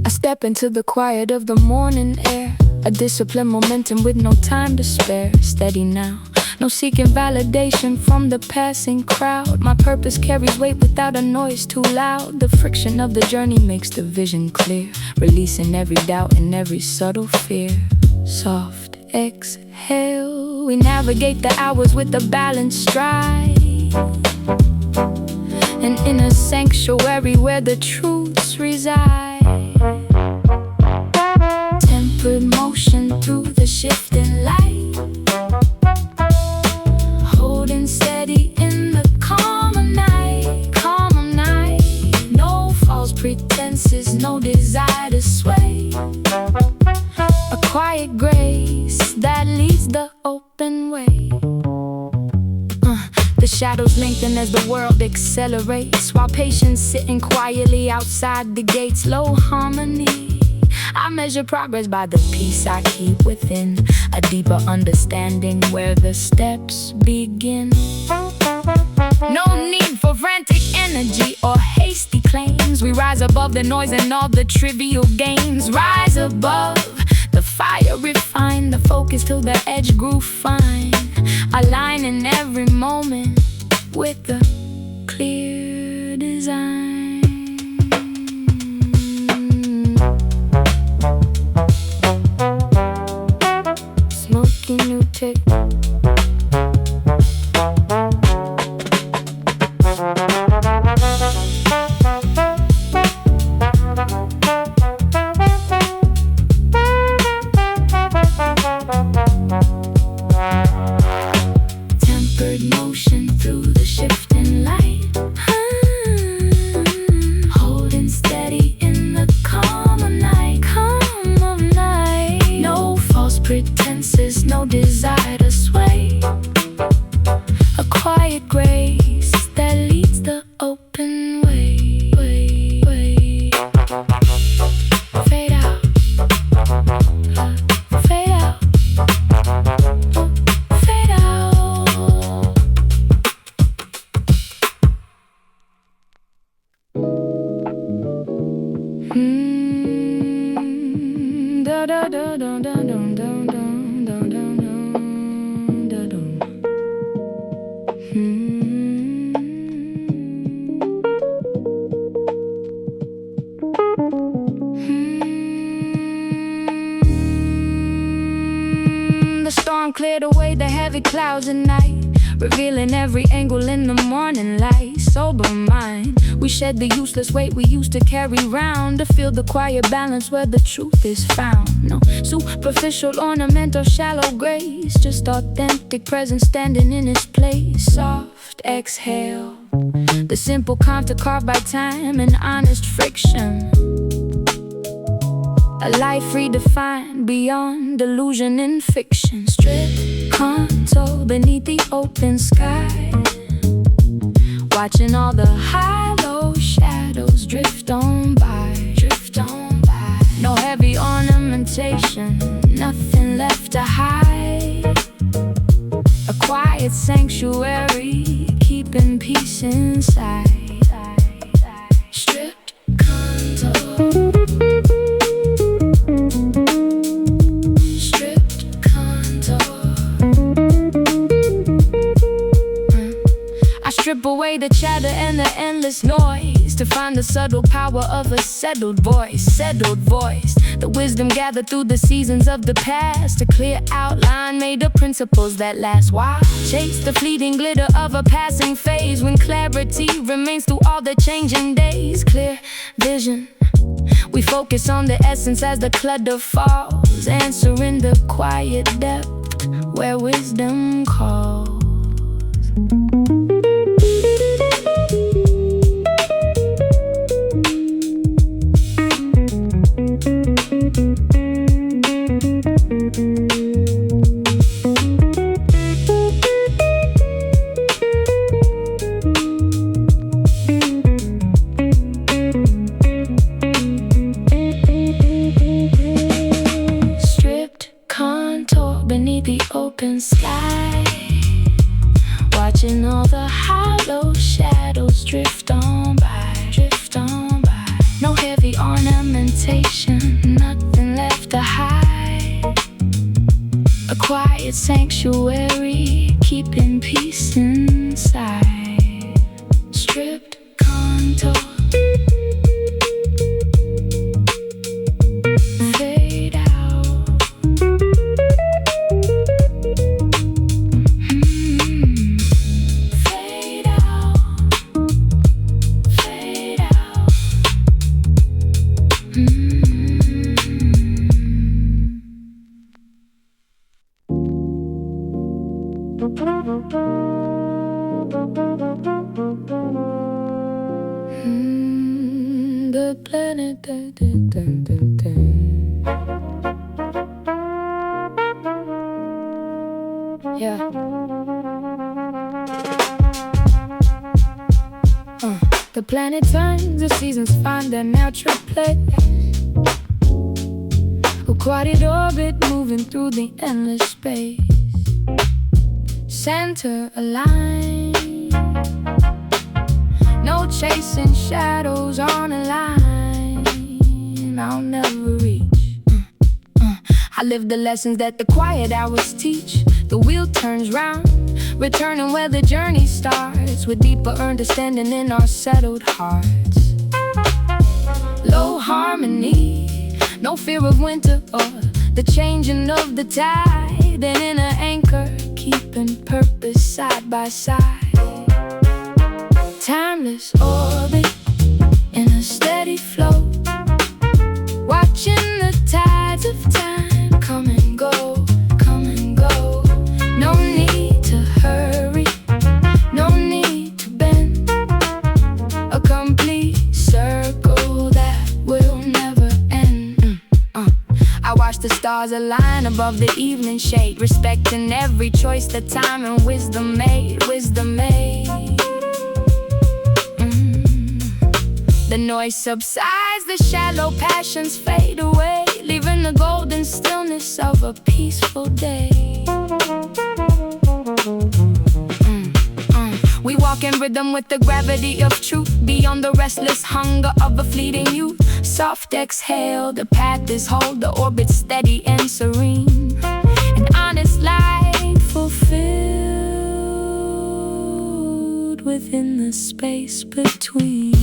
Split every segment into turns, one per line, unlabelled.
Step into the quiet of the morning air, a disciplined momentum with no time to spare. Steady now, no seeking validation from the passing crowd. My purpose carries weight without a noise too loud. The friction of the journey makes the vision clear, releasing every doubt and every subtle fear. Soft exhale, we navigate the hours with a balanced stride. An inner sanctuary where the truths reside. Tempered motion through the shifting light, holding steady in the calm of night. Calm of night, no false pretenses, no desire to sway. A quiet grace that leads the open way. The shadows lengthen as the world accelerates, while patience sitting quietly outside the gates. Low harmony, I measure progress by the peace I keep within, a deeper understanding where the steps begin. No need for frantic energy or hasty claims. We rise above the noise and all the trivial games. Rise above the fire, refine the focus till the edge grew fine. Aligning every moment with the clear design. Smoky new tech. Motion through the shifting light, holding steady in the calm of night. Calm of night, no false pretenses, no desire to sway. A quiet grace that leads the open way. Fade out, fade out. Da da da da da da da da da da da. The storm cleared away the heavy clouds at night, revealing every angle in the morning light. Sober mind, we shed the useless weight we used to carry round, to feel the quiet balance where the truth is found. No superficial ornament or shallow grace, just authentic presence standing in its place. Soft exhale, the simple contour carved by time and honest friction. A life redefined beyond delusion and fiction. Strip contour beneath the open sky, watching all the high-low shadows drift on by. No heavy ornamentation, nothing left to hide. A quiet sanctuary, keeping peace inside. Stripped contour. Strip away the chatter and the endless noise, to find the subtle power of a settled voice. The wisdom gathered through the seasons of the past, a clear outline made of principles that last. Why chase the fleeting glitter of a passing phase, when clarity remains through all the changing days? Clear vision, we focus on the essence as the clutter falls, answering the quiet depth where wisdom calls. contour beneath the open sky, watching all the hollow shadows drift on by, drift on by. No heavy ornamentation, nothing left to hide. A quiet sanctuary, keeping peace inside. Stripped contour, fade out. Fade out, fade out. The planet. Yeah. The planet turns, the seasons find their natural place. A quiet orbit moving through the endless space. Center aligned, no chasing shadows on a line I'll never reach. I live the lessons that the quiet hours teach. The wheel turns round, returning where the journey starts, with deeper understanding in our settled hearts. Low harmony, no fear of winter or the changing of the tide. An inner anchor, keeping purpose side by side. Timeless orbit in a steady flow, watching the tides of time come and go, come and go. No need to hurry, no need to bend. A complete circle that will never end. I watch the stars align above the evening shade, respecting every choice that time and wisdom made, wisdom made. The noise subsides, the shallow passions fade away, leaving the golden stillness of a peaceful day. We walk in rhythm with the gravity of truth, beyond the restless hunger of a fleeting youth. Soft exhale, the path is whole, the orbit steady and serene. An honest light fulfilled within the space between.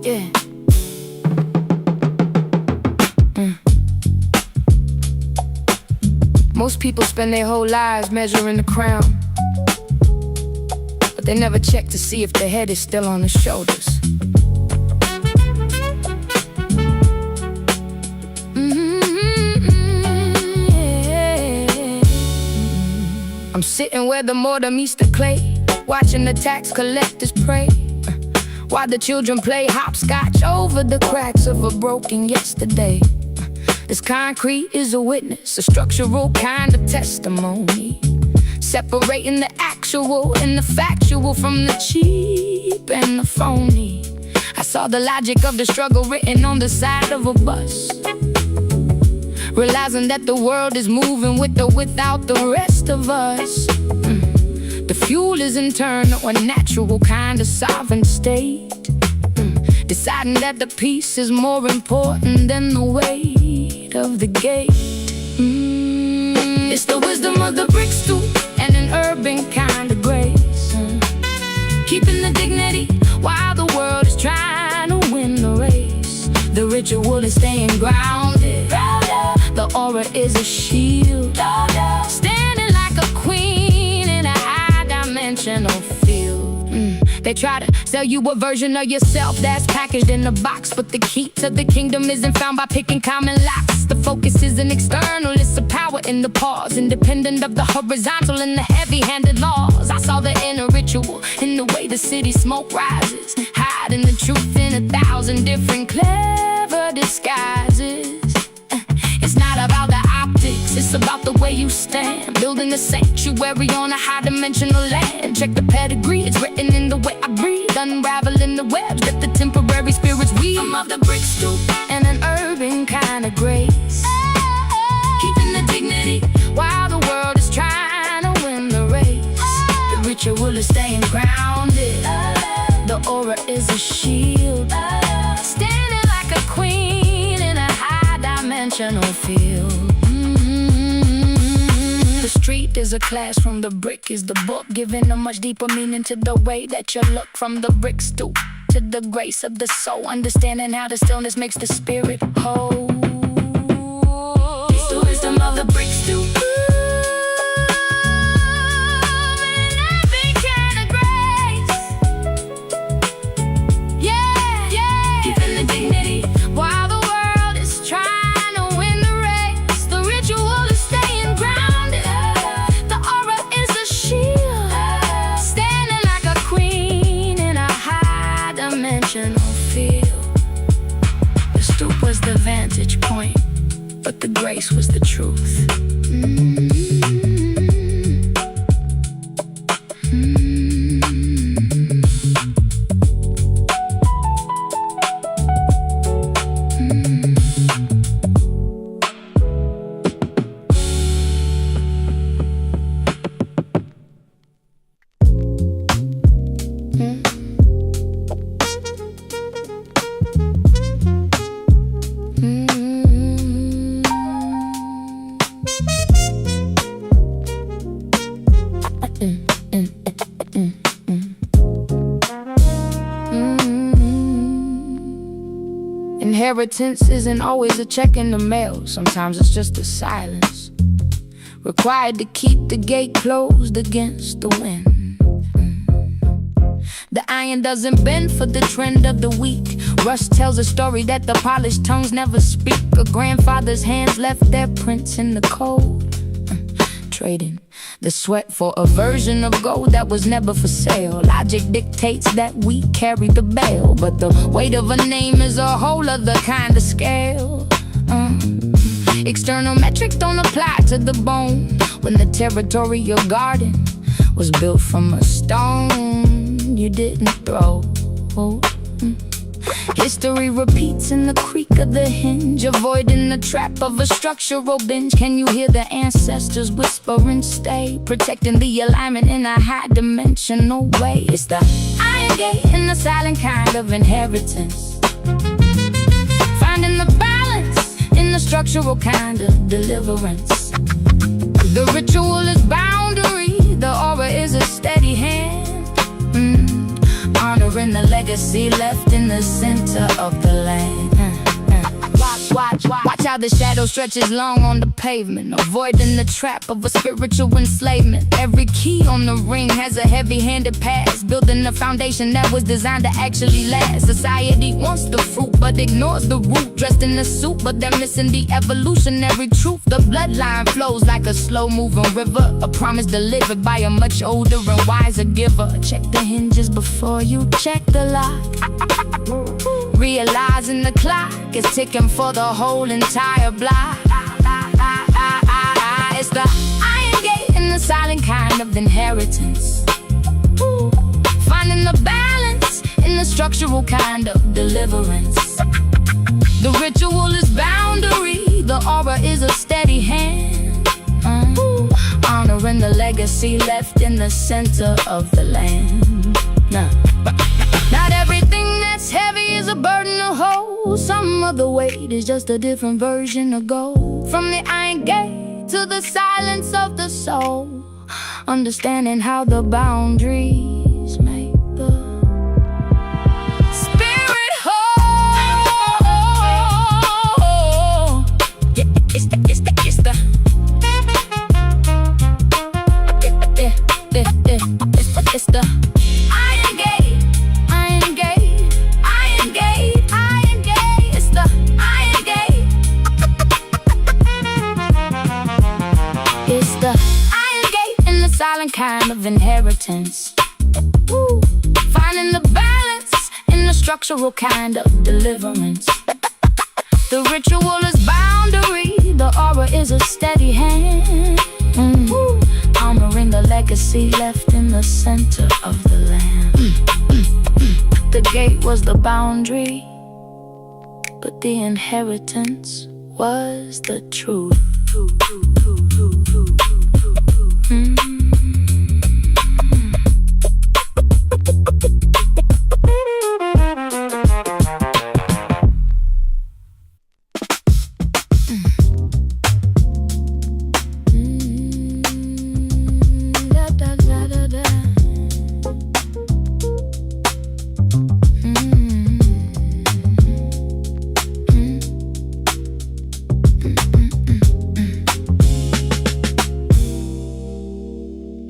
Yeah. Most people spend their whole lives measuring the crown, but they never check to see if the head is still on the shoulders. I'm sitting where the mortar meets the clay, watching the tax collectors pray, while the children play hopscotch over the cracks of a broken yesterday. This concrete is a witness, a structural kind of testimony. separating the actual and the factual from the cheap and the phony. I saw the logic of the struggle written on the side of a bus, realizing that the world is moving with or without the rest of us. The fuel is internal, a natural kind of sovereign state, deciding that the peace is more important than the weight of the gate. It's the wisdom of the brick stoop and an urban kind of grace, keeping the dignity while the world is trying to win the race. The ritual is staying grounded, the aura is a shield, standing like a queen in a high-dimensional field. They try to sell you a version of yourself that's packaged in a box, but the key to the kingdom isn't found by picking common locks. The focus isn't external, it's the power in the pause, independent of the horizontal and the heavy-handed laws. I saw the inner ritual in the way the city smoke rises, hiding the truth in 1,000 different clever disguises. It's not about the optics, it's about the way you stand, building a sanctuary on a high-dimensional land. Check the pedigree, it's written in the way I breathe, unraveling the webs that the temporary spirits weave. I'm of the brick stoop and an urban kind of grace, keeping the dignity while the world is trying to win the race. The ritual is staying grounded, the aura is a shield, standing like a queen in a high-dimensional field. The street is a classroom, the brick is the book, giving a much deeper meaning to the way that you look. From the brick stoop to the grace of the soul, understanding how the stillness makes the spirit whole. It's the wisdom of the brick stoop. The stoop was the vantage point, but the grace was the truth. Inheritance isn't always a check in the mail. Sometimes it's just the silence required to keep the gate closed against the wind. The iron doesn't bend for the trend of the weak. Rust tells a story that the polished tongues never speak. A grandfather's hands left their prints in the cold, trading the sweat for a version of gold that was never for sale. Logic dictates that we carry the bale, but the weight of a name is a whole other kind of scale. External metrics don't apply to the bone when the territorial garden was built from a stone you didn't throw. History repeats in the creak of the hinge, avoiding the trap of a structural binge. Can you hear the ancestors whisper and stay, protecting the alignment in a high-dimensional way? It's the iron gate and the silent kind of inheritance, finding the balance in the structural kind of deliverance. The ritual is boundary, the aura is a steady hand, honoring the legacy left in the center of the land. Watch how the shadow stretches long on the pavement, avoiding the trap of a spiritual enslavement. Every key on the ring has a heavy-handed pass, building a foundation that was designed to actually last. Society wants the fruit but ignores the root, dressed in a suit but they're missing the evolutionary truth. The bloodline flows like a slow-moving river, a promise delivered by a much older and wiser giver. Check the hinges before you check the lock, realizing the clock is ticking for the whole entire block. It's the iron gate and the silent kind of of inheritance. Finding the balance in the structural kind of deliverance. The ritual is boundary, the aura is a steady hand. Honoring the legacy left in the center of the land. Not everything that's heavy is a burden to hold. Some of the weight is just a different version of gold. From the iron gate to the silence of the soul, understanding how the boundaries make the spirit whole. Yeah, it's the it's the iron gate, iron gate, iron gate, iron gate. It's the iron gate. It's the iron gate in the silent kind of inheritance. Finding the balance in the structural kind of deliverance. The ritual is boundary, the aura is a steady hand. Honoring the legacy left in the center of the land. The gate was the boundary, but the inheritance was the truth.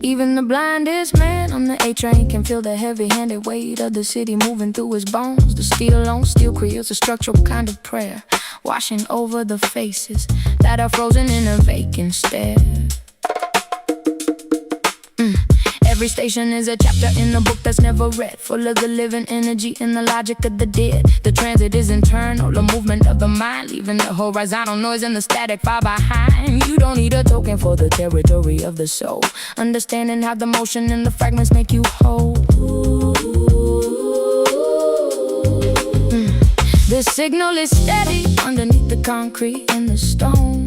Even the blindest man on the A train can feel the heavy-handed weight of the city moving through his bones. The steel on steel creates a structural kind of prayer, washing over the faces that are frozen in a vacant stare. Every station is a chapter in a book that's never read, full of the living energy and the logic of the dead. The transit is internal, the movement of the mind, leaving the horizontal noise and the static far behind. You don't need a token for the territory of the soul, understanding how the motion and the fragments make you whole. The signal is steady underneath the concrete and the stone,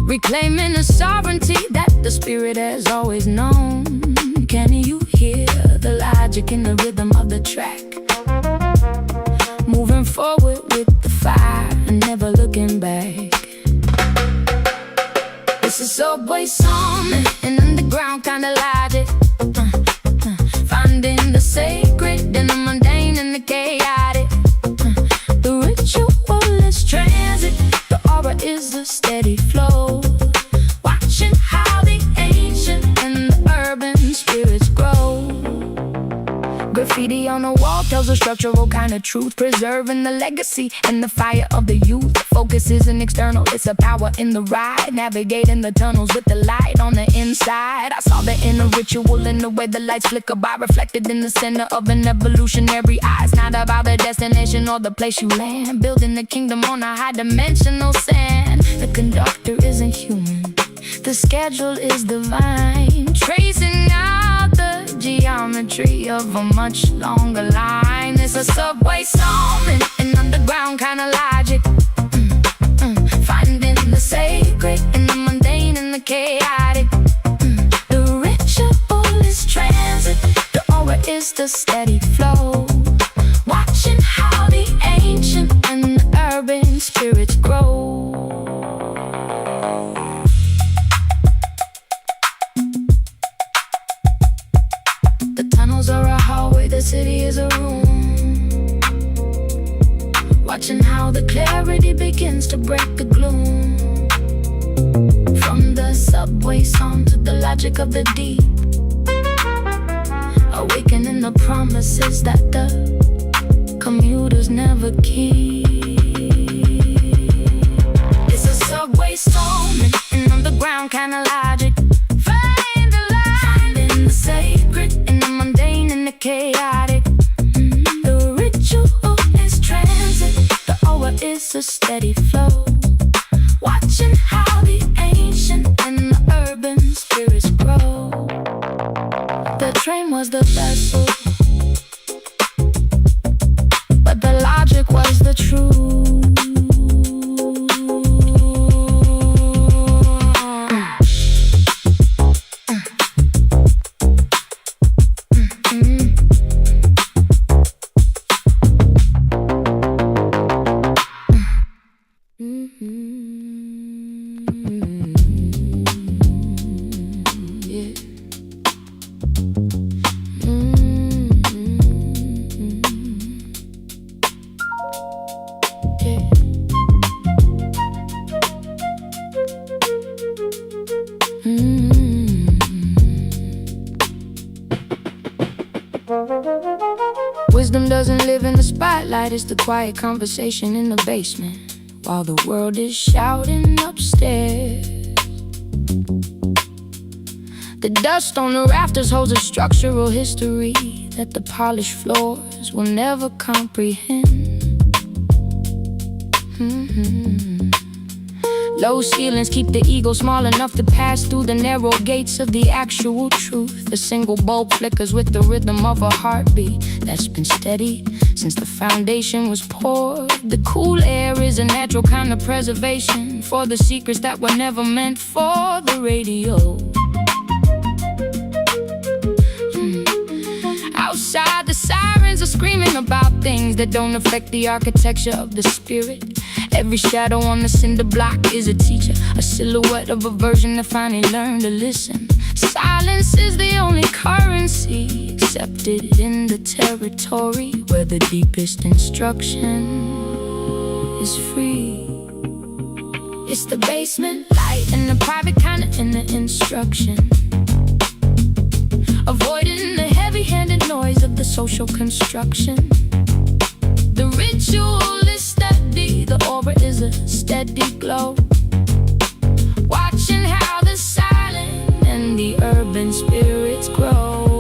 reclaiming the sovereignty that the spirit has always known. Can you hear the logic in the rhythm of the track? Moving forward with the fire and never looking back. It's a subway song, an underground kind of logic. Finding the sacred in the mundane and the chaotic. The ritual is transit, the aura is a steady flow. Watching how the ancient and the urban spirits grow. Graffiti on the wall tells a structural kind of truth, preserving the legacy and the fire of the youth. The focus isn't external, it's a power in the ride, navigating the tunnels with the light on the inside. I saw the inner ritual in the way the lights flicker by, reflected in the center of an evolutionary eye. It's not about the destination or the place you land, building the kingdom on a high-dimensional sand. The conductor isn't human, the schedule is divine, tracing out the geometry of a much longer line. It's a subway song, an underground kind of logic. Finding the sacred in the mundane and the chaotic. The ritual is transit, the aura is the steady flow. Watching how the ancient and the urban spirits grow. The tunnels are a hallway, the city is a room. Watching how the clarity begins to break the gloom. From the subway song to the logic of the deep, awakening the promises that the commuters never keep. It's a subway song, an underground kind of logic. Find the light, finding the sacred in the mundane and the chaotic. The ritual is transit, the aura is a steady flow. Watching how the ancient and the urban spirits grow. train was the vessel, but the logic was the truth. Wisdom doesn't live in the spotlight, it's the quiet conversation in the basement while the world is shouting upstairs. The dust on the rafters holds a structural history that the polished floors will never comprehend. Low ceilings keep the ego small enough to pass through the narrow gates of the actual truth. A single bulb flickers with the rhythm of a heartbeat that's been steady since the foundation was poured. The cool air is a natural kind of preservation for the secrets that were never meant for the radio. Outside, the sirens are screaming about things that don't affect the architecture of the spirit. Every shadow on the cinder block is a teacher, a silhouette of a version that finally learned to listen. Silence is the only currency accepted in the territory where the deepest instruction is free. It's the basement light and the private kind of inner instruction, avoiding the heavy-handed noise of the social construction. The ritual is steady, the aura is a steady glow, watching how the silent and the urban spirits grow.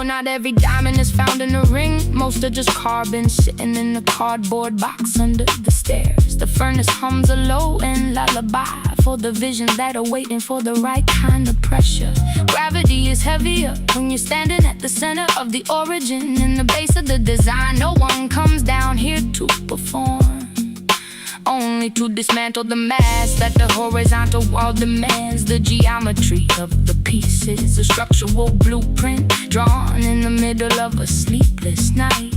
Not every diamond is found in a ring, most are just carbon sitting in a cardboard box under the stairs. The furnace hums a low-end lullaby for the visions that are waiting for the right kind of pressure. Gravity is heavier when you're standing at the center of the origin. In the base of the design, no one comes down here to perform, only to dismantle the mass that the horizontal wall demands. The geometry of the pieces, a structural blueprint drawn in the middle of a sleepless night.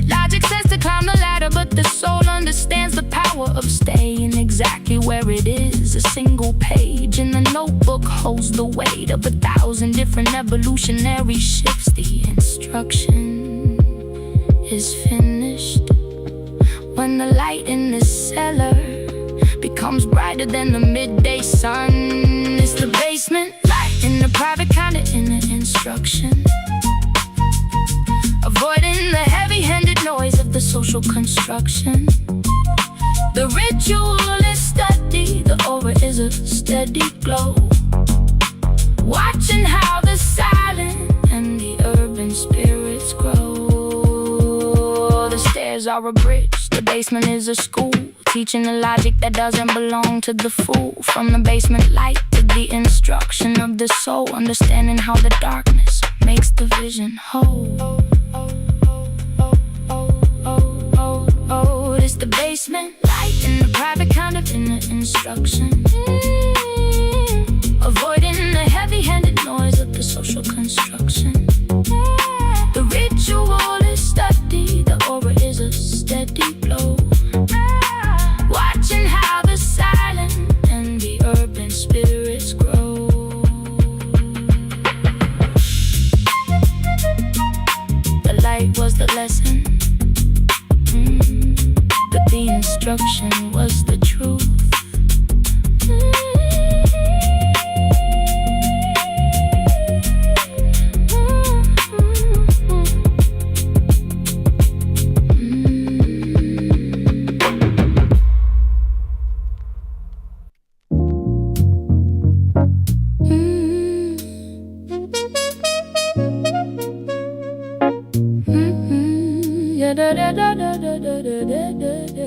Logic says to climb the ladder, but the soul understands the power of staying exactly where it is. A single page in the notebook holds the weight of 1,000 different evolutionary shifts. The instruction is finished when the light in the cellar becomes brighter than the midday sun. It's the basement light in the private kind of inner instruction, avoiding the heavy-handed noise of the social construction. The ritual is steady, the aura is a steady glow, watching how the silent and the urban spirits grow. The stairs are a bridge, the basement is a school, teaching the logic that doesn't belong to the fool. From the basement light to the instruction of the soul, understanding how the darkness makes the vision whole. It's the basement light in the private kind of inner instruction, avoiding the heavy-handed noise of the social construction. The ritual is steady, the aura is a steady glow, watching how the silent and the urban spirits grow. The light was the lesson, the instruction was the truth. Da da da da da da da da da.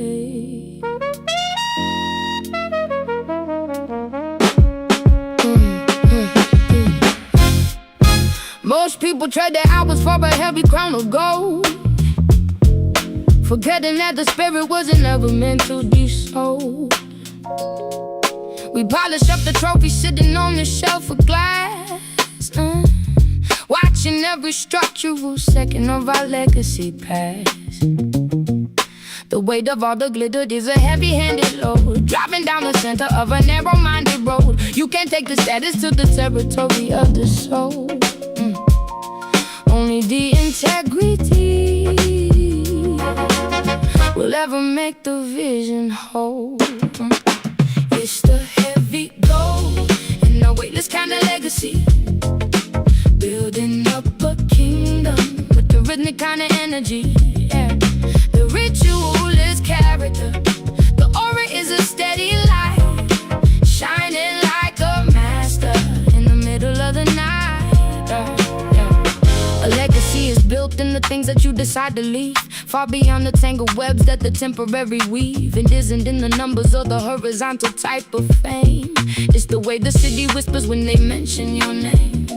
people trade their hours for a heavy crown of gold, forgetting that the spirit wasn't ever meant to be sold. We polish up the trophy sitting on the shelf of glass, watching every structural second of our legacy pass. The weight of all the glitter is a heavy-handed load, driving down the center of a narrow-minded road. You can't take the status to the territory of the soul. Only the integrity will ever make the vision whole. It's the heavy gold and the weightless kind of legacy, building up a kingdom with the rhythmic kind of energy. Yeah. The ritual is character, the aura is a steady light, shining like a master in the middle of the night. A legacy is built in the things that you decide to leave, far beyond the tangled webs that the temporary weave. It isn't in the numbers or the horizontal type of fame. It's the way the city whispers when they mention your name.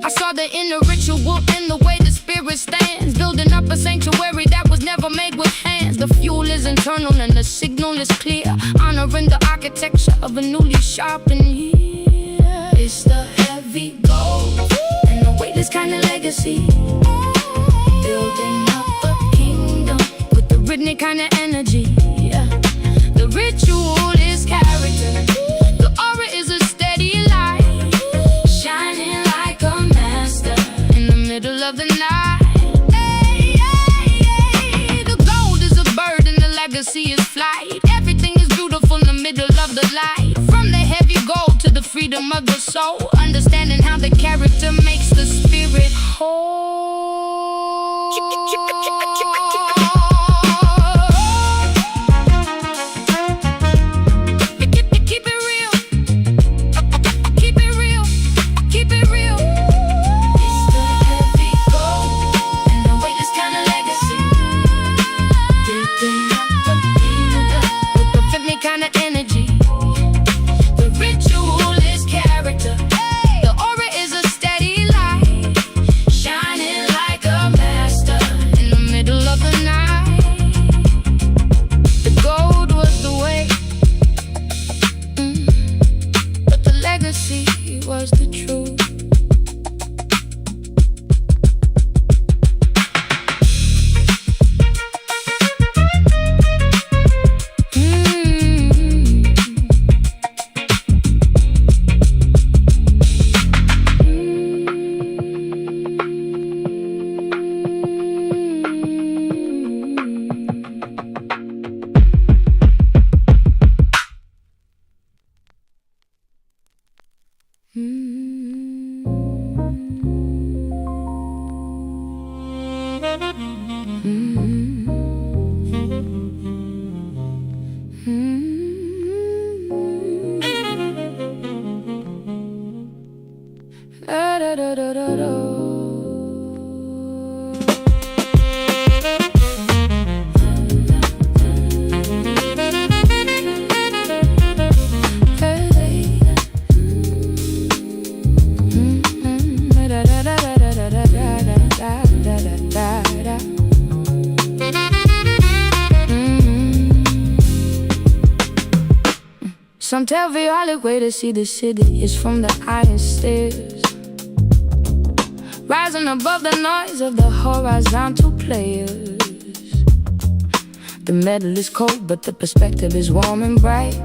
I saw the inner ritual in the way the spirit stands, building up a sanctuary that was never made with hands. The fuel is internal and the signal is clear, honoring the architecture of a newly sharpened year. It's the heavy gold and the weightless kind of legacy, building up a kingdom with the rhythmic kind of energy. Yeah. The ritual is character, the aura is a steady light, shining like a master in the middle of the night. Hey, hey, hey. The gold is a bird and the legacy is flight. Everything is beautiful in the middle of the light. From the heavy gold to the freedom of the soul, understanding how the character makes the spirit whole. Was the truth. Some tell the only way to see the city is from the highest stairs, rising above the noise of the horizontal players. The metal is cold, but the perspective is warm and bright,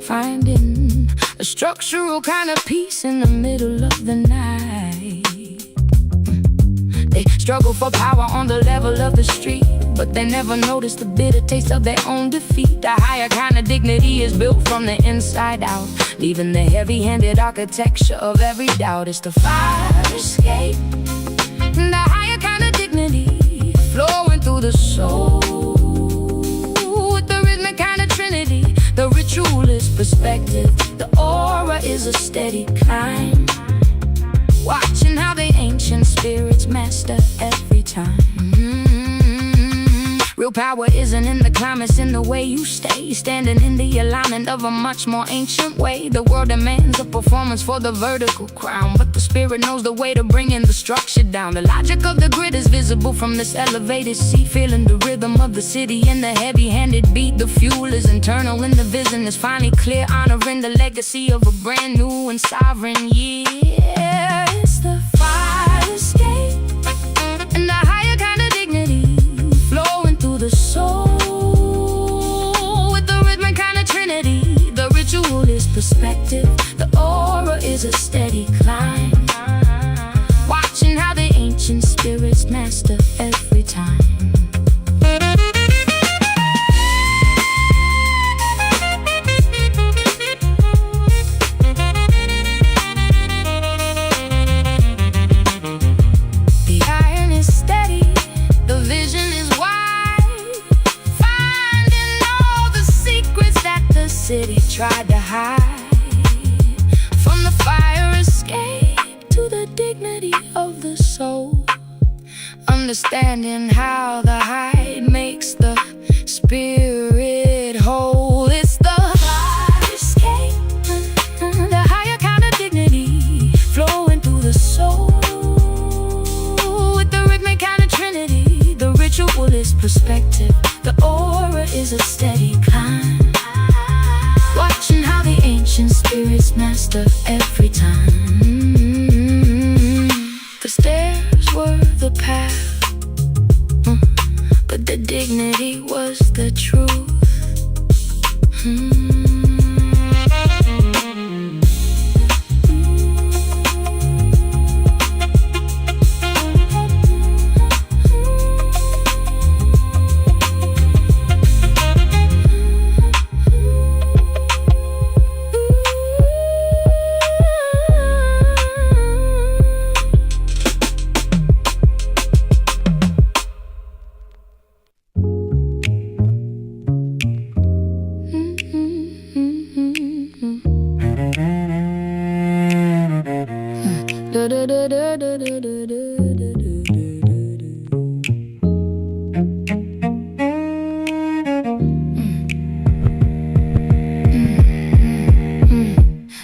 finding a structural kind of peace in the middle of the night. They struggle for power on the level of the street, but they never notice the bitter taste of their own defeat. The higher kind of dignity is built from the inside out, leaving the heavy-handed architecture of every doubt. It's the fire escape, the higher kind of dignity flowing through the soul, with the rhythmic kind of trinity. The ritual is perspective, the aura is a steady climb, watching how the ancient spirits master every time. Real power isn't in the climb, it's in the way you stay, standing in the alignment of a much more ancient way. The world demands a performance for the vertical crown, but the spirit knows the way to bring in the structure down. The logic of the grid is visible from this elevated seat, feeling the rhythm of the city and the heavy-handed beat. The fuel is internal and the vision is finally clear, honoring the legacy of a brand new and sovereign year. It's the fire escape and the higher kind of dignity flowing through the soul with the rhythmic kind of trinity. The ritual is perspective, the aura is a steady climb, watching how the ancient spirits master every time. City tried to hide from the fire escape to the dignity of the soul, understanding how the hide makes the spirit whole. It's the fire escape, the higher kind of dignity flowing through the soul with the rhythmic kind of trinity. The ritual is perspective, the aura is a steady climb, watching how the ancient spirits master every time. The stairs were the path, but the dignity was the truth.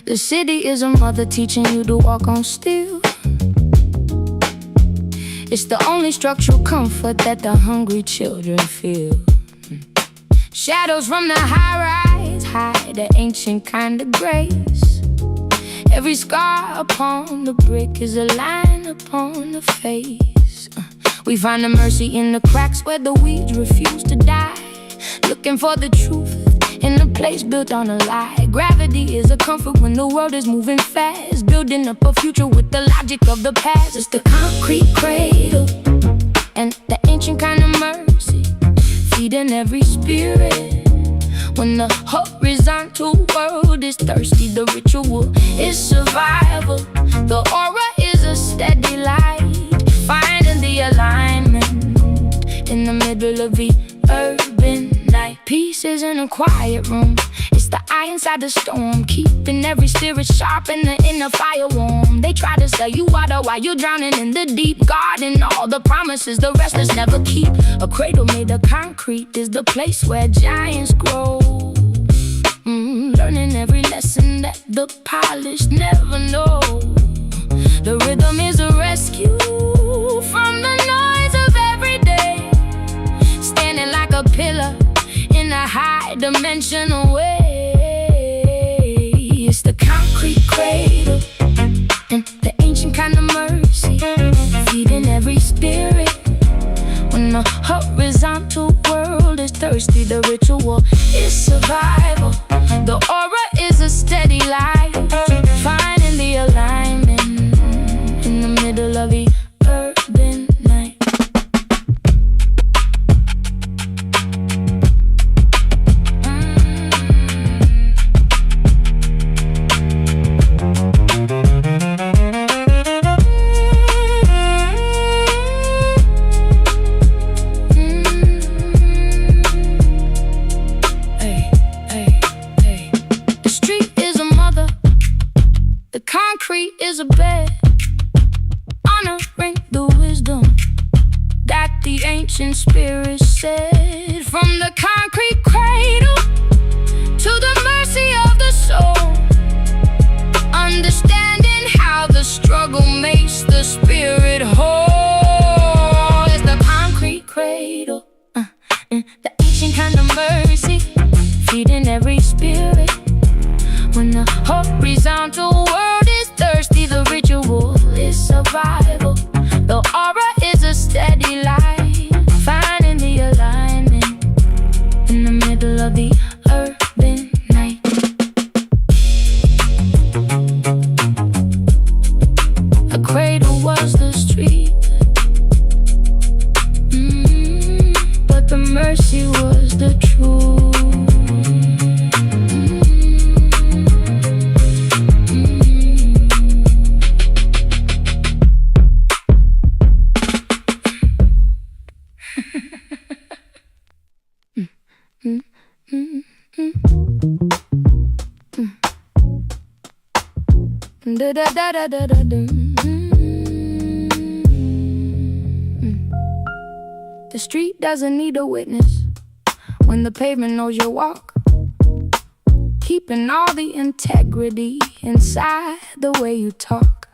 The city is a mother teaching you to walk on steel. It's the only structural comfort that the hungry children feel. Shadows from the high-rise hide the ancient kind of grace. Every scar upon the brick is a line upon the face. We find the mercy in the cracks where the weeds refuse to die, looking for the truth in a place built on a lie. Gravity is a comfort when the world is moving fast, building up a future with the logic of the past. It's the concrete cradle and the ancient kind of mercy, feeding every spirit. When the horizontal world is thirsty, the ritual is survival. The aura is a steady light, finding the alignment in the middle of the urban night. Peace isn't a quiet room, it's the eye inside the storm, keeping every spirit sharp and the inner fire warm. They try to sell you water while you're drowning in the deep, guarding all the promises the restless never keep. A cradle made of concrete is the place where giants grow, learning every lesson that the polished never know. The rhythm is a rescue from the noise of every day, standing like a pillar in a high-dimensional way. It's the concrete cradle and the ancient kind of mercy, feeding every spirit. When the horizontal world is thirsty, the ritual is survival. The aura is a steady light, finding the alignment in the middle of the urban night. Concrete is a bed, honoring the wisdom that the ancient spirits said. From the concrete cradle to the mercy of the soul, understanding how the struggle makes the spirit whole. It's the concrete cradle, the ancient kind of mercy, feeding every spirit. When the horizontal world is thirsty, the ritual is survival. The aura is a steady light, finding the alignment in the middle of the urban night. The cradle was the street, but the mercy was the truth. The street doesn't need a witness when the pavement knows your walk, keeping all the integrity inside the way you talk.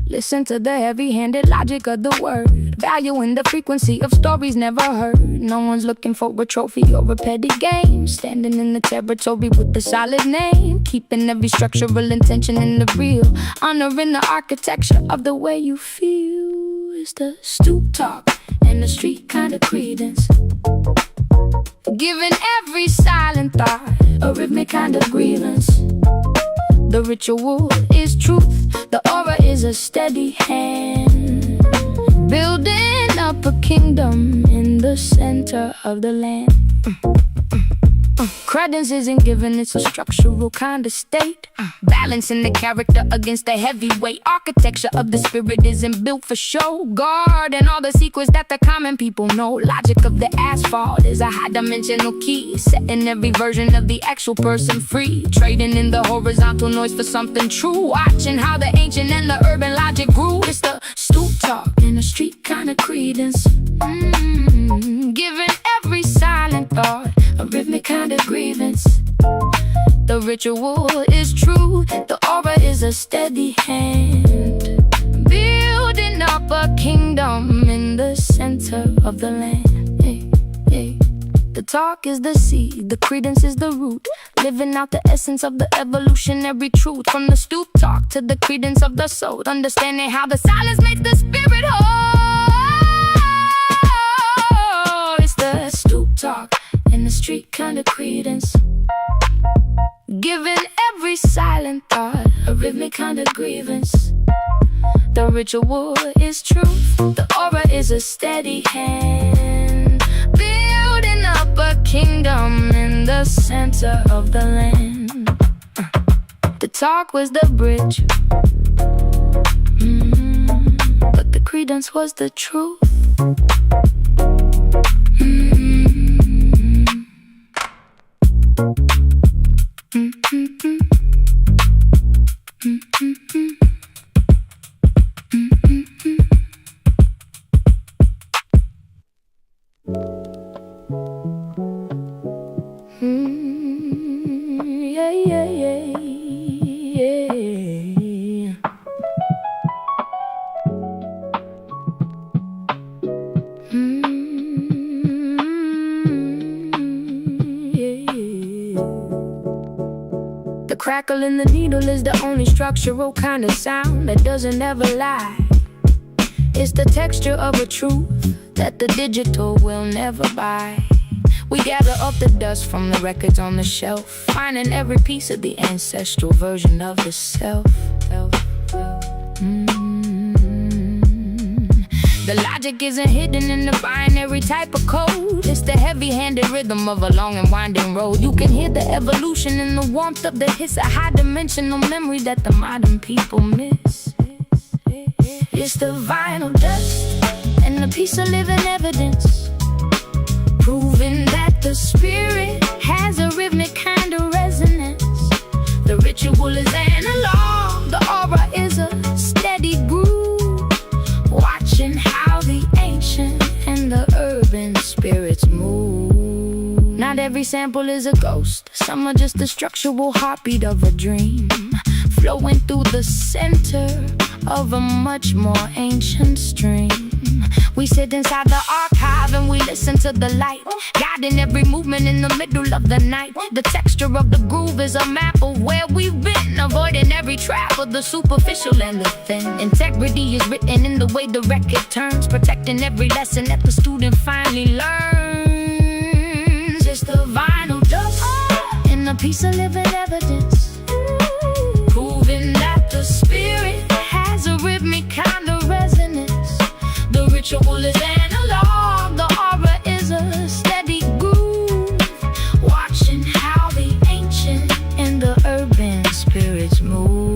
Listen to the heavy-handed logic of the word, valuing the frequency of stories never heard. No one's looking for a trophy or a petty game, standing in the territory with a solid name, keeping every structural intention in the real, honoring the architecture of the way you feel. It's the stoop talk and the street kind of credence, giving every silent thought a rhythmic kind of grievance. The ritual is truth, the aura is a steady hand, building up a kingdom in the center of the land. Credence isn't given, it's a structural kind of state, balancing the character against the heavyweight. Architecture of the spirit isn't built for show, guarding all the secrets that the common people know. Logic of the asphalt is a high-dimensional key, setting every version of the actual person free, trading in the horizontal noise for something true, watching how the ancient and the urban logic grew. It's the stoop talk and the street kind of credence, giving every silent thought a rhythmic kind of grievance. The ritual is true, the aura is a steady hand, building up a kingdom in the center of the land. Hey, hey. The talk is the seed, the credence is the root, living out the essence of the evolutionary truth. From the stoop talk to the credence of the soul, understanding how the silence makes the spirit whole. It's the stoop talk and the street kind of credence, giving every silent thought a rhythmic kind of grievance. The ritual is truth, the aura is a steady hand, building up a kingdom in the center of the land. The talk was the bridge, but the credence was the truth. Yeah, yeah, yeah, yeah. The crackle in the needle is the only structural kind of sound that doesn't ever lie. It's the texture of a truth that the digital will never buy. We gather up the dust from the records on the shelf, finding every piece of the ancestral version of the self. The logic isn't hidden in the binary type of code. It's the heavy-handed rhythm of a long and winding road. You can hear the evolution in the warmth of the hiss, a high-dimensional memory that the modern people miss. It's the vinyl dust and a piece of living evidence, proving that the spirit has a rhythmic kind of resonance. The ritual is analog, the aura is a steady groove, watching how the ancient and the urban spirits move. every sample is a ghost. Some are just the structural heartbeat of a dream, flowing through the center of a much more ancient stream. We sit inside the archive and we listen to the light, guiding every movement in the middle of the night. The texture of the groove is a map of where we've been, avoiding every trap of the superficial and the thin. Integrity is written in the way the record turns, protecting every lesson that the student finally learns. It's the vinyl dust and a piece of living evidence, proving that the spirit has a rhythmic kind of resonance. The ritual is analog, the aura is a steady groove, watching how the ancient and the urban spirits move.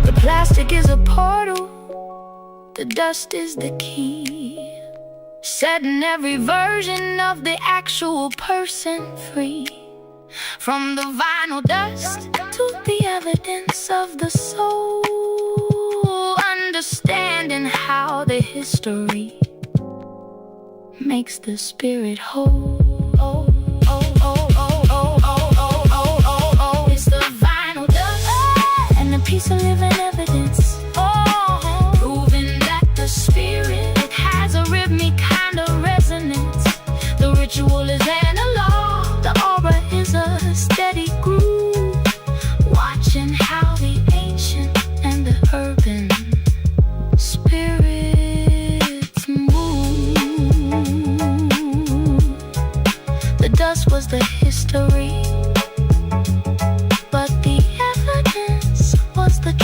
The plastic is a portal, the dust is the key, setting every version of the actual person free. From the vinyl dust to the evidence of the soul, understanding how the history makes the spirit whole. Oh, oh, oh, oh, oh, oh, oh, oh, oh, oh. It's the vinyl dust and a piece of living evidence, proving that the spirit has a rhythmic kind of resonance. The ritual is analog, the aura is a steady groove, watching how the ancient and the urban spirits move. The dust was the history, but the evidence was the truth.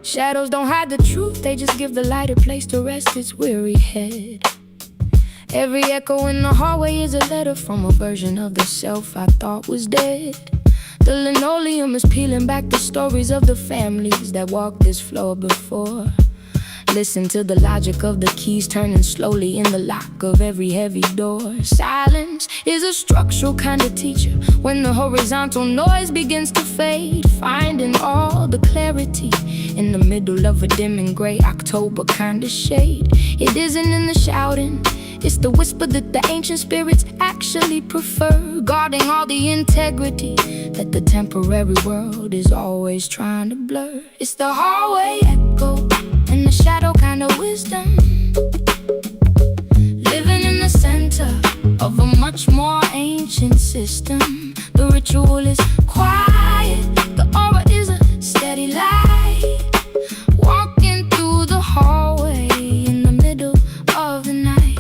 Shadows don't hide the truth, they just give the light a place to rest its weary head. Every echo in the hallway is a letter from a version of the self I thought was dead. The linoleum is peeling back the stories of the families that walked this floor before. Listen to the logic of the keys turning slowly in the lock of every heavy door. Silence is a structural kind of teacher. When the horizontal noise begins to fade, finding all the clarity in the middle of a dim and gray October kind of shade. It isn't in the shouting, it's the whisper that the ancient spirits actually prefer, guarding all the integrity that the temporary world is always trying to blur. It's the hallway echo and the shadow kind of wisdom, living in the center of a much more ancient system. The ritual is quiet, the aura is a steady light, walking through the hallway in the middle of the night.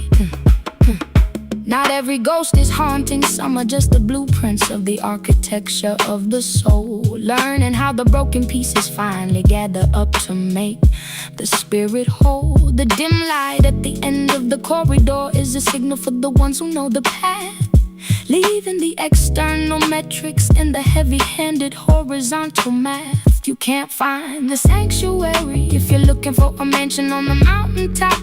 Not every ghost is haunting, some are just the blueprints of the architecture of the soul, learning how the broken pieces finally gather up to make the spirit whole. The dim light at the end of the corridor is a signal for the ones who know the path, leaving the external metrics in the heavy-handed horizontal math. You can't find the sanctuary if you're looking for a mansion on the mountaintop.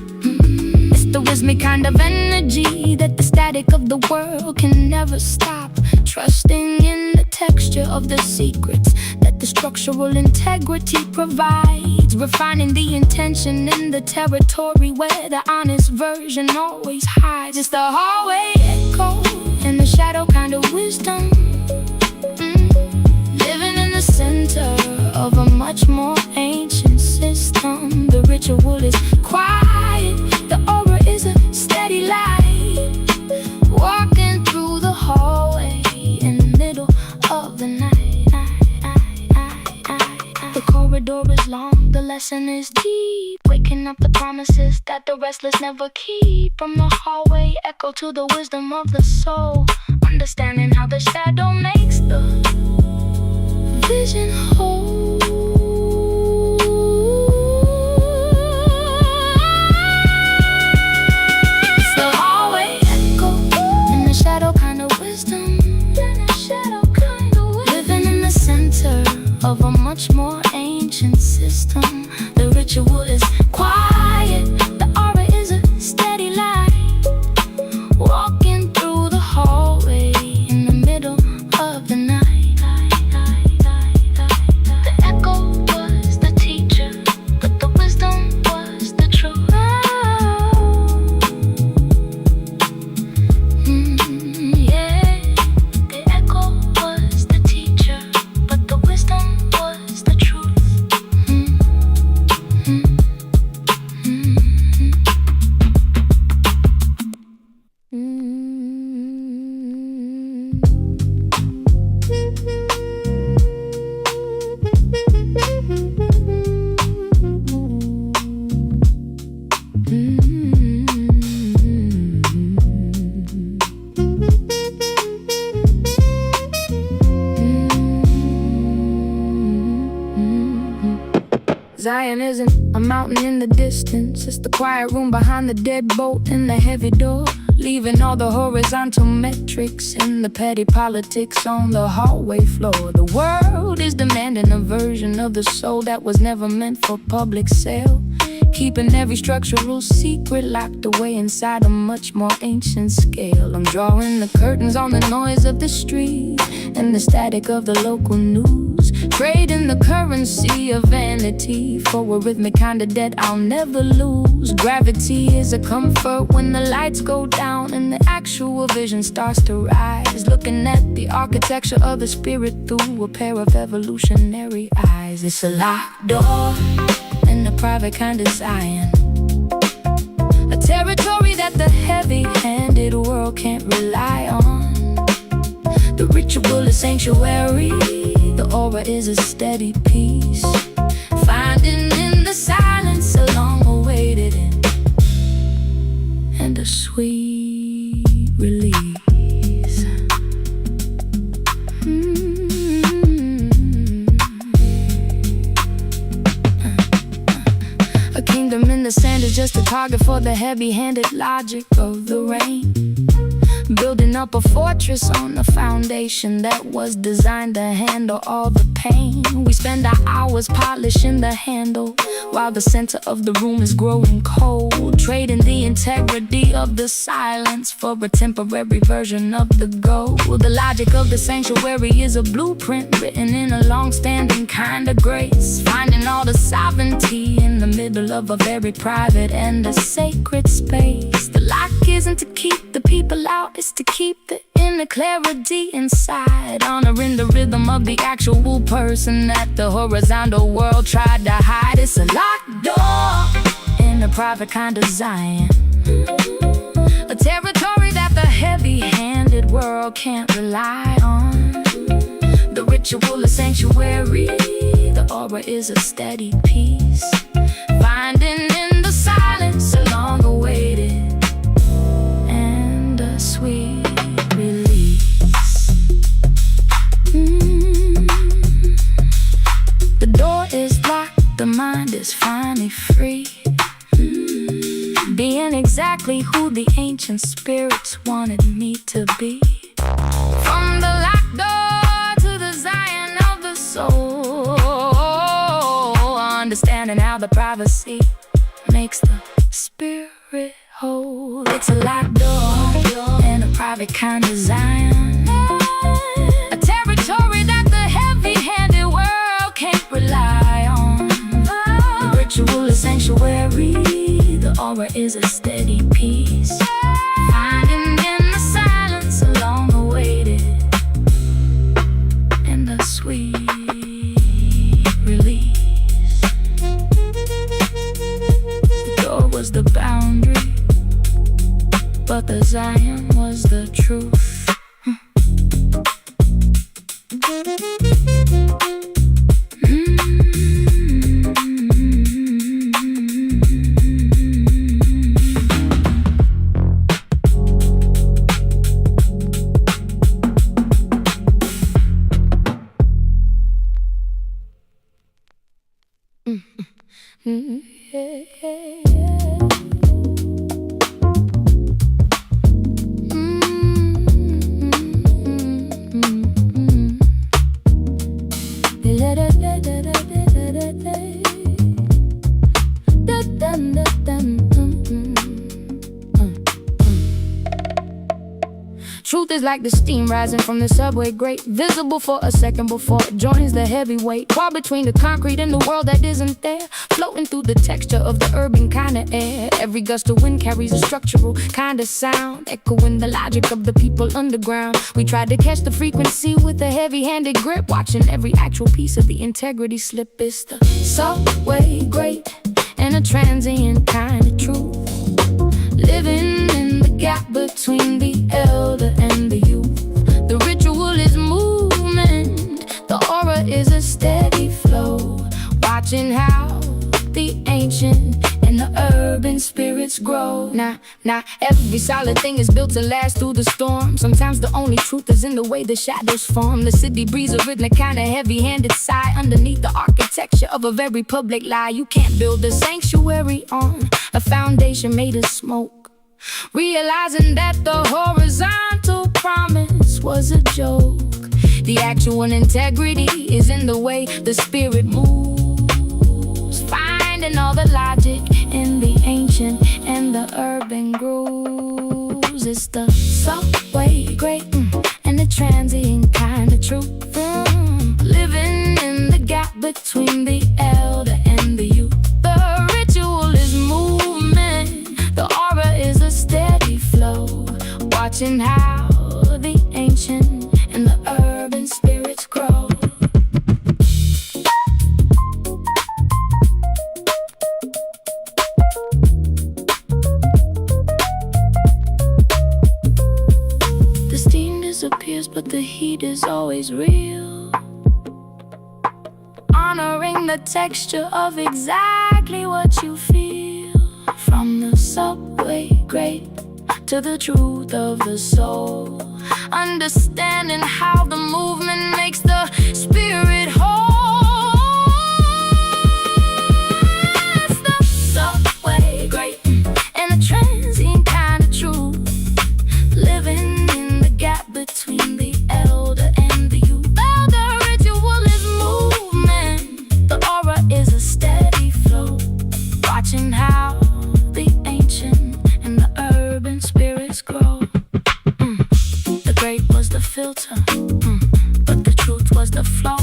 It's the rhythmic kind of energy that the static of the world can never stop. Trusting in the texture of the secrets that the structural integrity provides, refining the intention in the territory where the honest version always hides. It's the hallway echo and the shadow kind of wisdom, living in the center of a much more ancient system. The ritual is quiet, the aura is a steady light, walking through the hallway in the middle of the night. the lesson is deep, waking up the promises that the restless never keep. From the hallway echo to the wisdom of the soul, understanding how the shadow makes the vision whole. It's the hallway echo in the shadow kind of wisdom, living in the center of a much more ancient system. The ritual is quiet, the aura is a steady light, walking through the hallway in the middle of the night. The echo was the teacher, but the wisdom was the truth. Yeah, the echo was the teacher, but the wisdom was the truth. Zion isn't a mountain in the distance, it's the quiet room behind the deadbolt and the heavy door, leaving all the horizontal metrics and the petty politics on the hallway floor. The world is demanding a version of the soul that was never meant for public sale, keeping every structural secret locked away inside a much more ancient scale. I'm drawing the curtains on the noise of the street and the static of the local news, trading the currency of vanity for a rhythmic kind of debt I'll never lose. Gravity is a comfort when the lights go down and the actual vision starts to rise, looking at the architecture of the spirit through a pair of evolutionary eyes. It's a locked door and a private kind of Zion, a territory that the heavy-handed world can't rely on. The ritual is sanctuary, the aura is a steady peace, finding in the silence a long-awaited end and a sweet release. A kingdom in the sand is just a target for the heavy-handed logic of the rain, building up a fortress on a foundation that was designed to handle all the pain. We spend our hours polishing the handle while the center of the room is growing cold, trading the integrity of the silence for a temporary version of the gold. The logic of the sanctuary is a blueprint written in a long-standing kind of grace, finding all the sovereignty in the middle of a very private and a sacred space. The lock isn't to keep the people out, it's to keep the inner clarity inside, honoring the rhythm of the actual person that the horizontal world tried to hide. It's a locked door in a private kind of Zion, a territory that the heavy-handed world can't rely on. The ritual is sanctuary, the aura is a steady peace, finding in the silence a long-awaited and a sweet release. The door is locked, the mind is finally free, being exactly who the ancient spirits wanted me to be. From the locked door to the Zion of the soul, understanding how the privacy makes the spirit whole. It's a locked door and a private kind of Zion, a territory that the heavy-handed world can't rely on. The ritual is sanctuary, the aura is a steady peace, finding in the silence a long-awaited and a sweet release. The door was the boundary, but the Zion was the truth. Truth is like the steam rising from the subway grate, visible for a second before it joins the heavyweight. Caught between the concrete and the world that isn't there, floating through the texture of the urban kind of air. Every gust of wind carries a structural kind of sound, echoing the logic of the people underground. We tried to catch the frequency with a heavy-handed grip, watching every actual piece of the integrity slip. It's the subway grate and a transient kind of truth, living in the gap between the elder and the youth. The ritual is movement, the aura is a steady flow, watching how the ancient and the urban spirits grow. Now, every solid thing is built to last through the storm. Sometimes the only truth is in the way the shadows form. The city breathes a rhythmic kind of heavy-handed sigh underneath the architecture of a very public lie. You can't build a sanctuary on a foundation made of smoke, realizing that the horizontal promise was a joke. The actual integrity is in the way the spirit moves, finding all the logic in the ancient and the urban grooves. It's the subway grate and the transient kind of truth, living in the gap between the elder and the youth. The ritual is movement, the aura is a steady flow, watching how the ancient and the urban spirits grow. The steam disappears, but the heat is always real, honoring the texture of exactly what you feel. From the subway grate to the truth of the soul, understanding how the movement makes the spirit whole. It's the subway grate and the transient kind of truth, living in the gap between the elder and the youth. The ritual is movement, the aura is a steady flow, watching how the ancient and the urban spirits grow. The grate was the filter, but the truth was the flow.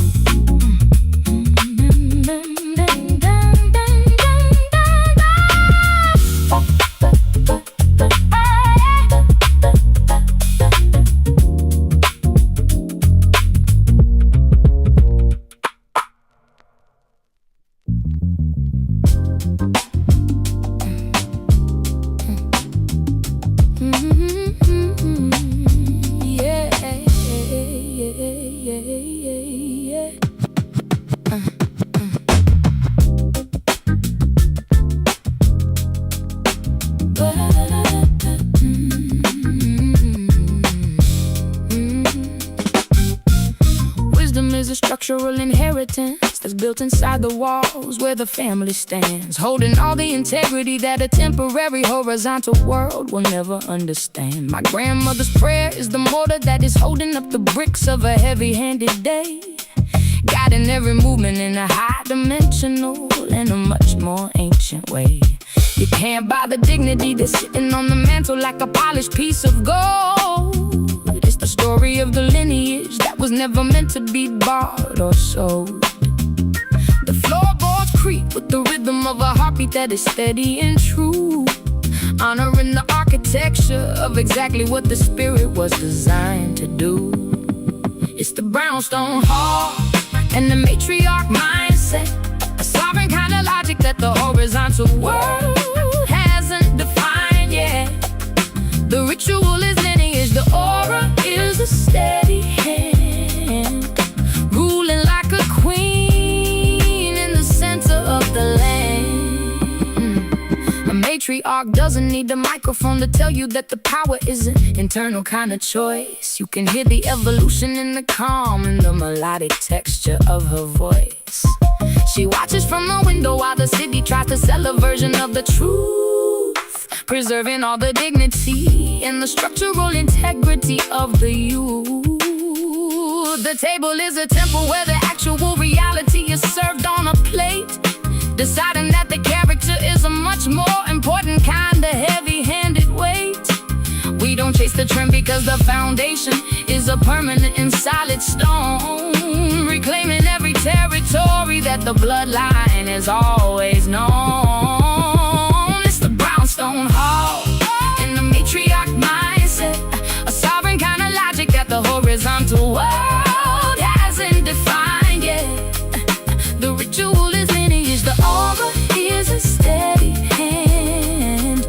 Structural inheritance that's built inside the walls where the family stands, holding all the integrity that a temporary horizontal world will never understand. My grandmother's prayer is the mortar that is holding up the bricks of a heavy-handed day, guiding every movement in a high-dimensional and a much more ancient way. You can't buy the dignity that's sitting on the mantle like a polished piece of gold. It's the story of the lineage that was never meant to be bought or sold. The floorboards creak with the rhythm of a heartbeat that is steady and true, honoring the architecture of exactly what the spirit was designed to do. It's the brownstone hall and the matriarch mindset, a sovereign kind of logic that the horizontal world hasn't defined yet. The ritual is lineage, the aura is a steady hand, ruling like a queen in the center of the land. A matriarch doesn't need a microphone to tell you that the power is an internal kind of choice. You can hear the evolution in the calm and the melodic texture of her voice. She watches from the window while the city tries to sell a version of the truth, preserving all the dignity and the structural integrity of the youth. The table is a temple where the actual reality is served on a plate, deciding that the character is a much more important kind of heavy-handed weight. We don't don't chase the trend, because the foundation is a permanent and solid stone, reclaiming every territory that the bloodline has always known. It's the brownstone hall in the matriarch mindset, a sovereign kind of logic that the horizontal world hasn't defined yet. The ritual is lineage, the aura is a steady hand,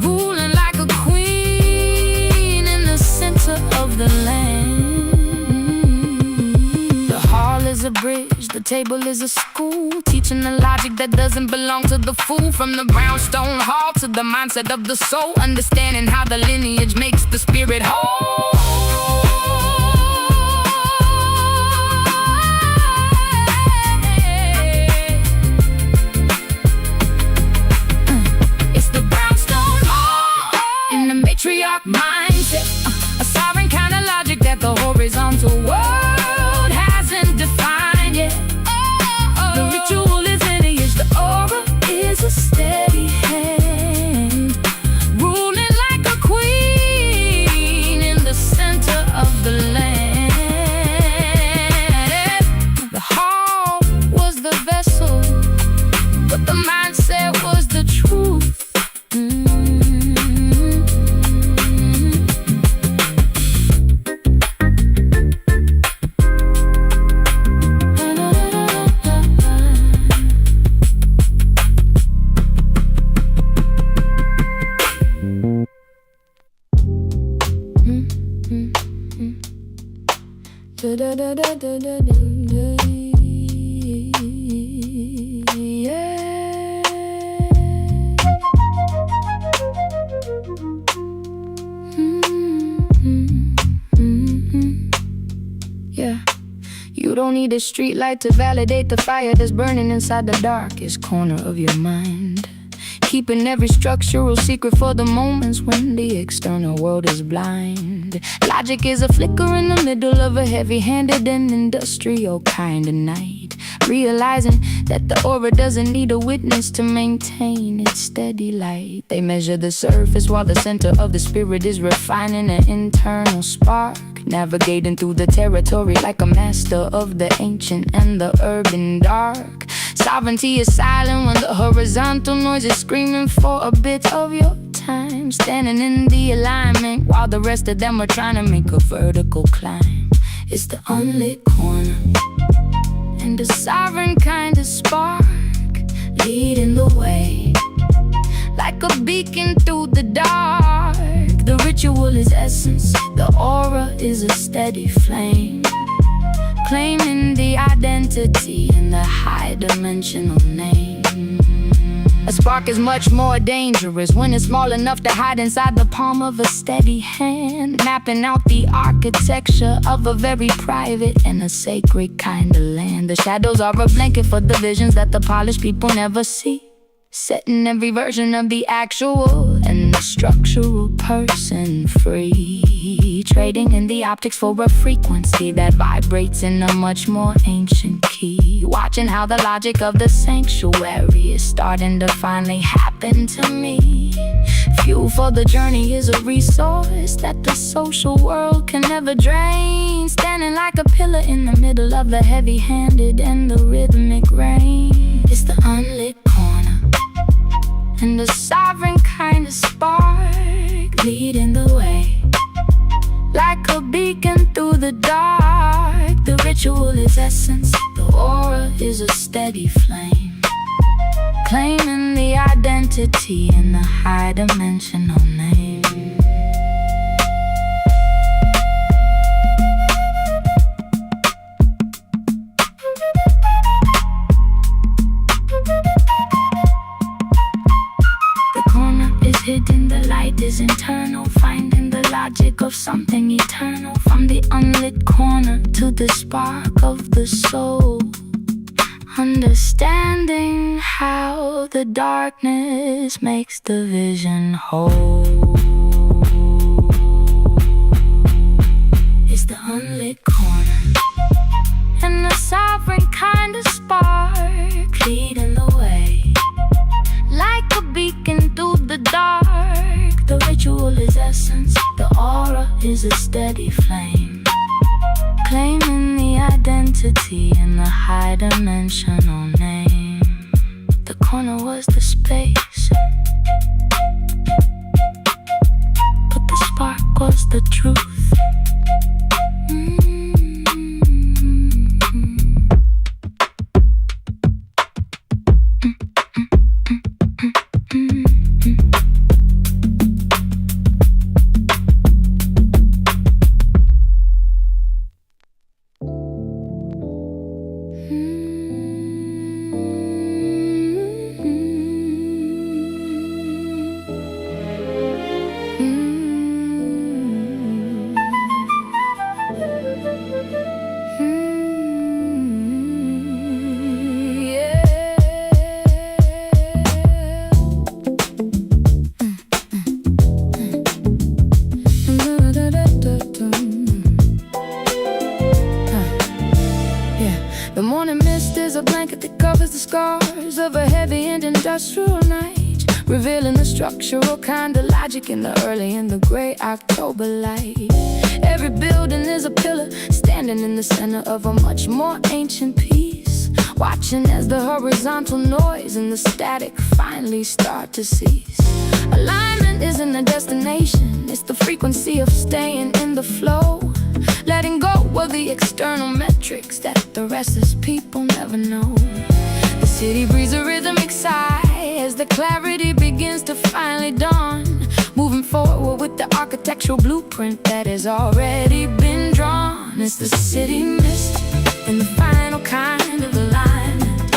ruling like a queen in the center of the land. The hall is a bridge, the table is a school, teaching the logic that doesn't belong to the fool. From the brownstone hall to the mindset of the soul, understanding how the lineage makes the spirit whole. Matriarch mindset, a sovereign kind of logic that the horizontal world hasn't defined yet. The ritual is lineage, the aura is a steady hand, ruling like a queen in the center of the land. The hall was the vessel, but the mindset was the truth. Yeah. You don't need a street light to validate the fire that's burning inside the darkest corner of your mind, keeping every structural secret for the moments when the external world is blind. Logic is a flicker in the middle of a heavy-handed and industrial kind of night, realizing that the aura doesn't need a witness to maintain its steady light. They measure the surface while the center of the spirit is refining an internal spark, navigating through the territory like a master of the ancient and the urban dark. Sovereignty is silent when the horizontal noise is screaming for a bit of your time, standing in the alignment while the rest of them are trying to make a vertical climb. It's the unlit corner and the sovereign kind of spark, leading the way like a beacon through the dark. The ritual is essence, the aura is a steady flame, claiming the identity in the high-dimensional name. A spark is much more dangerous when it's small enough to hide inside the palm of a steady hand, mapping out the architecture of a very private and a sacred kind of land. The shadows are a blanket for the visions that the polished people never see, setting every version of the actual and the structural person free, trading in the optics for a frequency that vibrates in a much more ancient key, watching how the logic of the sanctuary is starting to finally happen to me. Fuel for the journey is a resource that the social world can never drain, standing like a pillar in the middle of the heavy-handed and the rhythmic rain. It's the unlit corner and the sovereign kind of spark, leading the way like a beacon through the dark. The ritual is essence, the aura is a steady flame, claiming the identity in the high-dimensional name. Hidden, the light is internal, finding the logic of something eternal. From the unlit corner to the spark of the soul, understanding how the darkness makes the vision whole. It's the unlit corner and the sovereign kind of spark, leading the way like a beacon through the dark. The ritual is essence, the is a steady flame, claiming the identity in the high-dimensional name. The corner was the space, but the spark was the truth.
The morning mist is a blanket that covers the scars of a heavy and industrial night, revealing the structural kind of logic in the early and the gray October light. Every building is a pillar, standing in the center of a much more ancient piece, watching as the horizontal noise and the static finally start to cease. Alignment isn't a destination, it's the frequency of staying in the flow, letting go of the external metrics that the restless people never know. The city breathes a rhythmic sigh as the clarity begins to finally dawn, moving forward with the architectural blueprint that has already been drawn. It's the city mist and the final kind of alignment,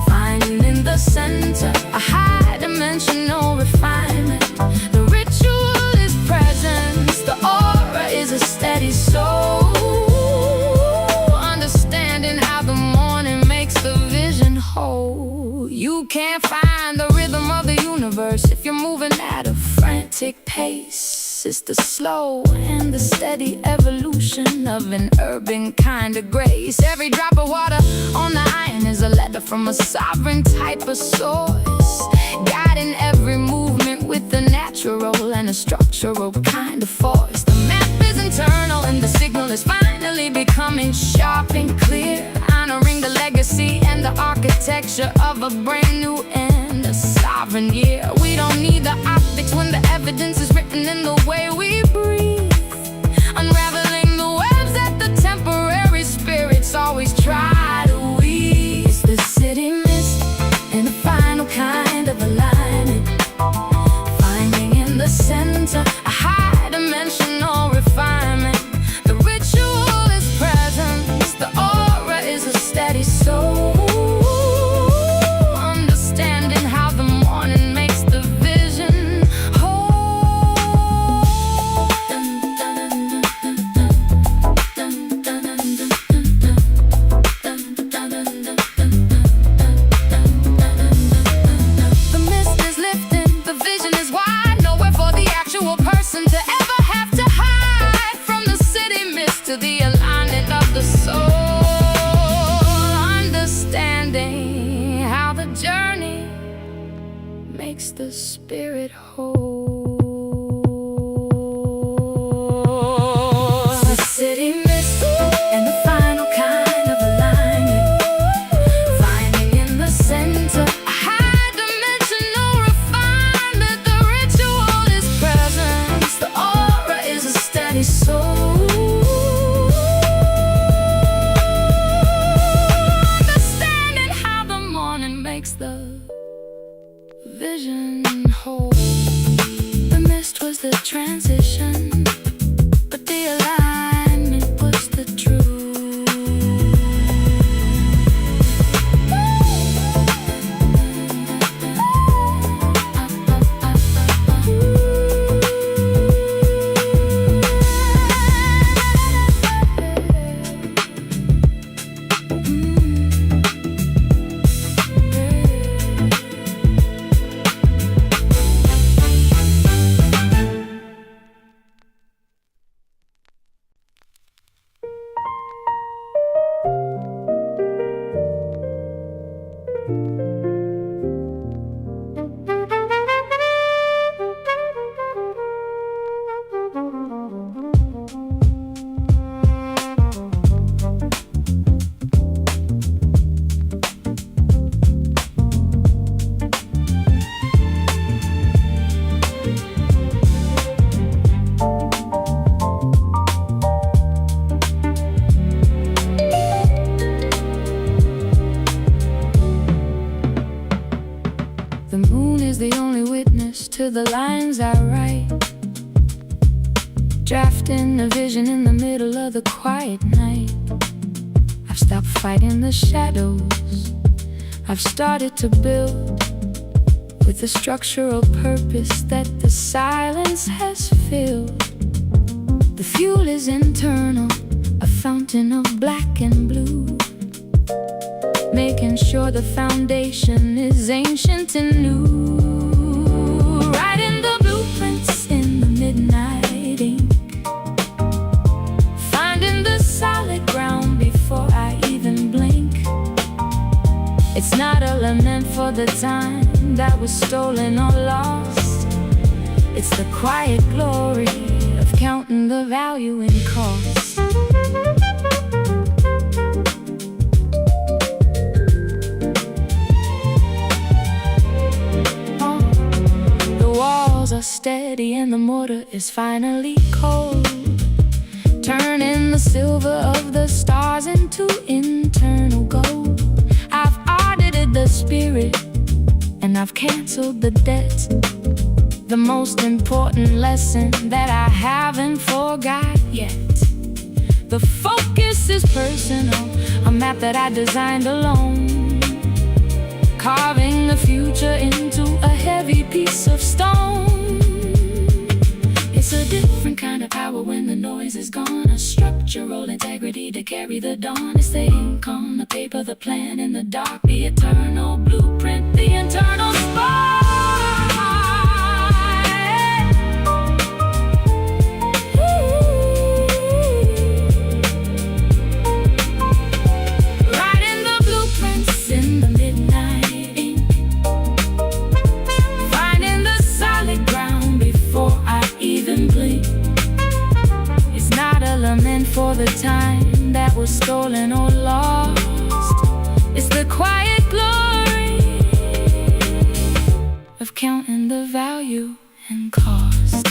finding in the center a high-dimensional refinement. The ritual is presence, the aura is a steady soul, understanding how the morning makes the vision whole. You can't find the rhythm of the universe if you're moving at a frantic pace. It's the slow and the steady evolution of an urban kind of grace. Every drop of water on the iron is a letter from a sovereign type of source, guiding every movement with a natural and a structural kind of force. The map is internal and the signal is finally becoming sharp and clear, honoring the legacy and the architecture of a brand new and a sovereign year. We don't need the optics when the evidence is written in the way we breathe, unraveling the webs that the temporary spirits always try to weave. It's the city mist and the final kind of alignment, finding in the center a high-dimensional refinement. The ritual is presence, the aura is a steady soul, understanding how the morning makes the vision whole. The mist is lifting, the vision is wide, nowhere for the actual person to ever have to hide. From the city mist to the alignment of the soul, understanding how the journey makes the spirit whole. The city mist and the final kind of alignment, finding in the center a high-dimensional refinement. The ritual is presence, the aura is a steady soul, understanding how the morning makes the vision whole. The mist was the transition, but the alignment was the truth.
the lines I write, drafting a vision in the middle of the quiet night. I've stopped fighting the shadows. I've started to build with a structural purpose that the silence has filled. The fuel is internal, a fountain of black and blue, making sure the foundation is ancient and new. Writing the blueprints in the midnight ink, finding the solid ground before I even blink. It's not a lament for the time that was stolen or lost. It's the quiet glory of counting the value in cost. The walls are steady and the mortar is finally cold, turning the silver of the stars into internal gold. I've audited the spirit and I've canceled the debt. The most important lesson that I haven't forgot yet. The focus is personal, a map that I designed alone, carving the future into a heavy piece of stone. It's a different kind of power when the noise is gone, a structural integrity to carry the dawn. It's the ink on the paper, the plan in the dark, the eternal blueprint, the internal spark. For the time that was stolen or lost, it's the quiet glory of counting the value and cost.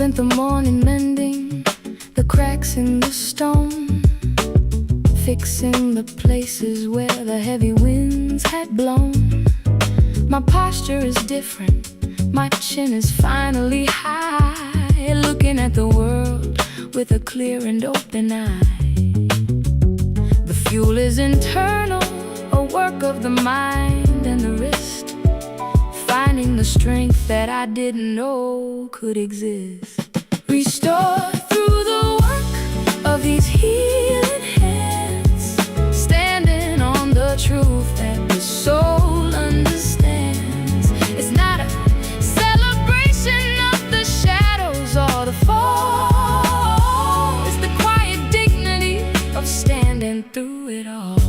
Spent the morning mending the cracks in the stone, fixing the places where the heavy winds had blown. My posture is different, my chin is finally high, looking at the world with a clear and open eye. The fuel is internal, a work of the mind and the wrist, finding the strength that I didn't know could exist. Restore through the work of these healing hands, standing on the truth that the soul understands. It's not a celebration of the shadows or the fall, it's the quiet dignity of standing through it all.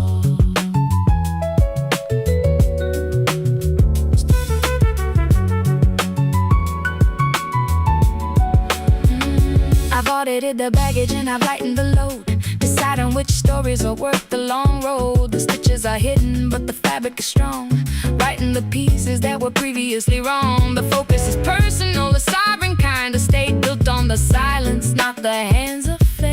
the baggage and I've lightened the load, deciding which stories are worth the long road. The stitches are hidden, but the fabric is strong, writing the pieces that were previously wrong. The focus is personal, a sovereign kind of state built on the silence, not the hands of fate.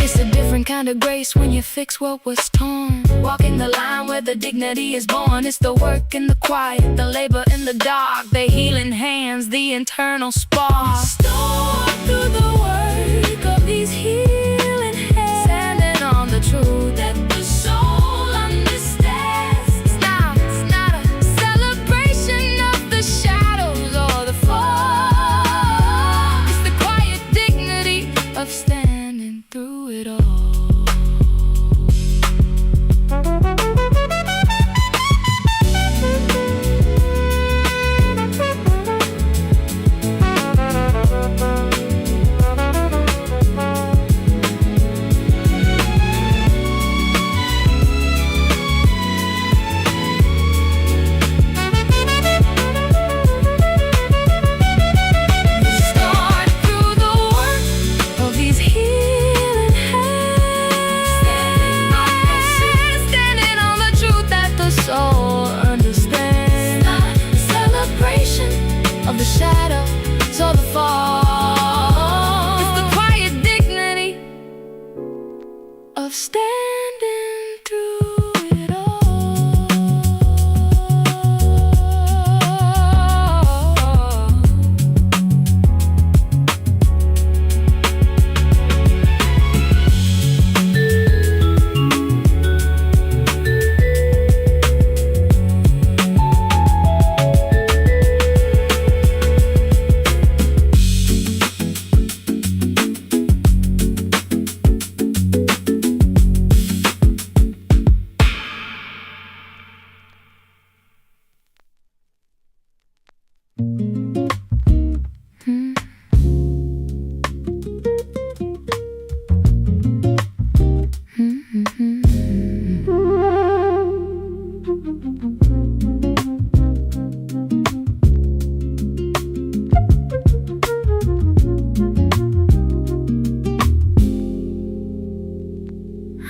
It's a different kind of grace when you fix what was torn, walking the line where the dignity is born. It's the work in the quiet, the labor in the dark, the healing hands, the internal spark. Restored through the work of these healing hands, standing on the truth that the soul understands. It's not a celebration of the shadows or the fall. It's the quiet dignity of standing through it all. Of the shadows or the fall. It's the quiet dignity of standing through it all.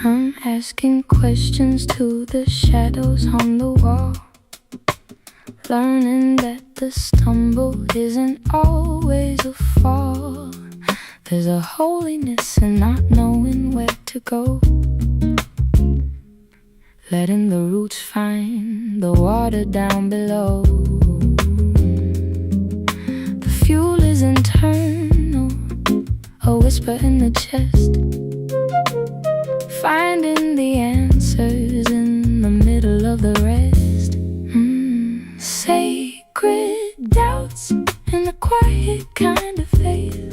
I'm asking questions to the shadows on the wall, learning that the stumble isn't always a fall. There's a holiness in not knowing where to go, letting the roots find the water down below. The fuel is internal, a whisper in the chest, finding the answers in the middle of the rest. Sacred doubts and a quiet kind of faith,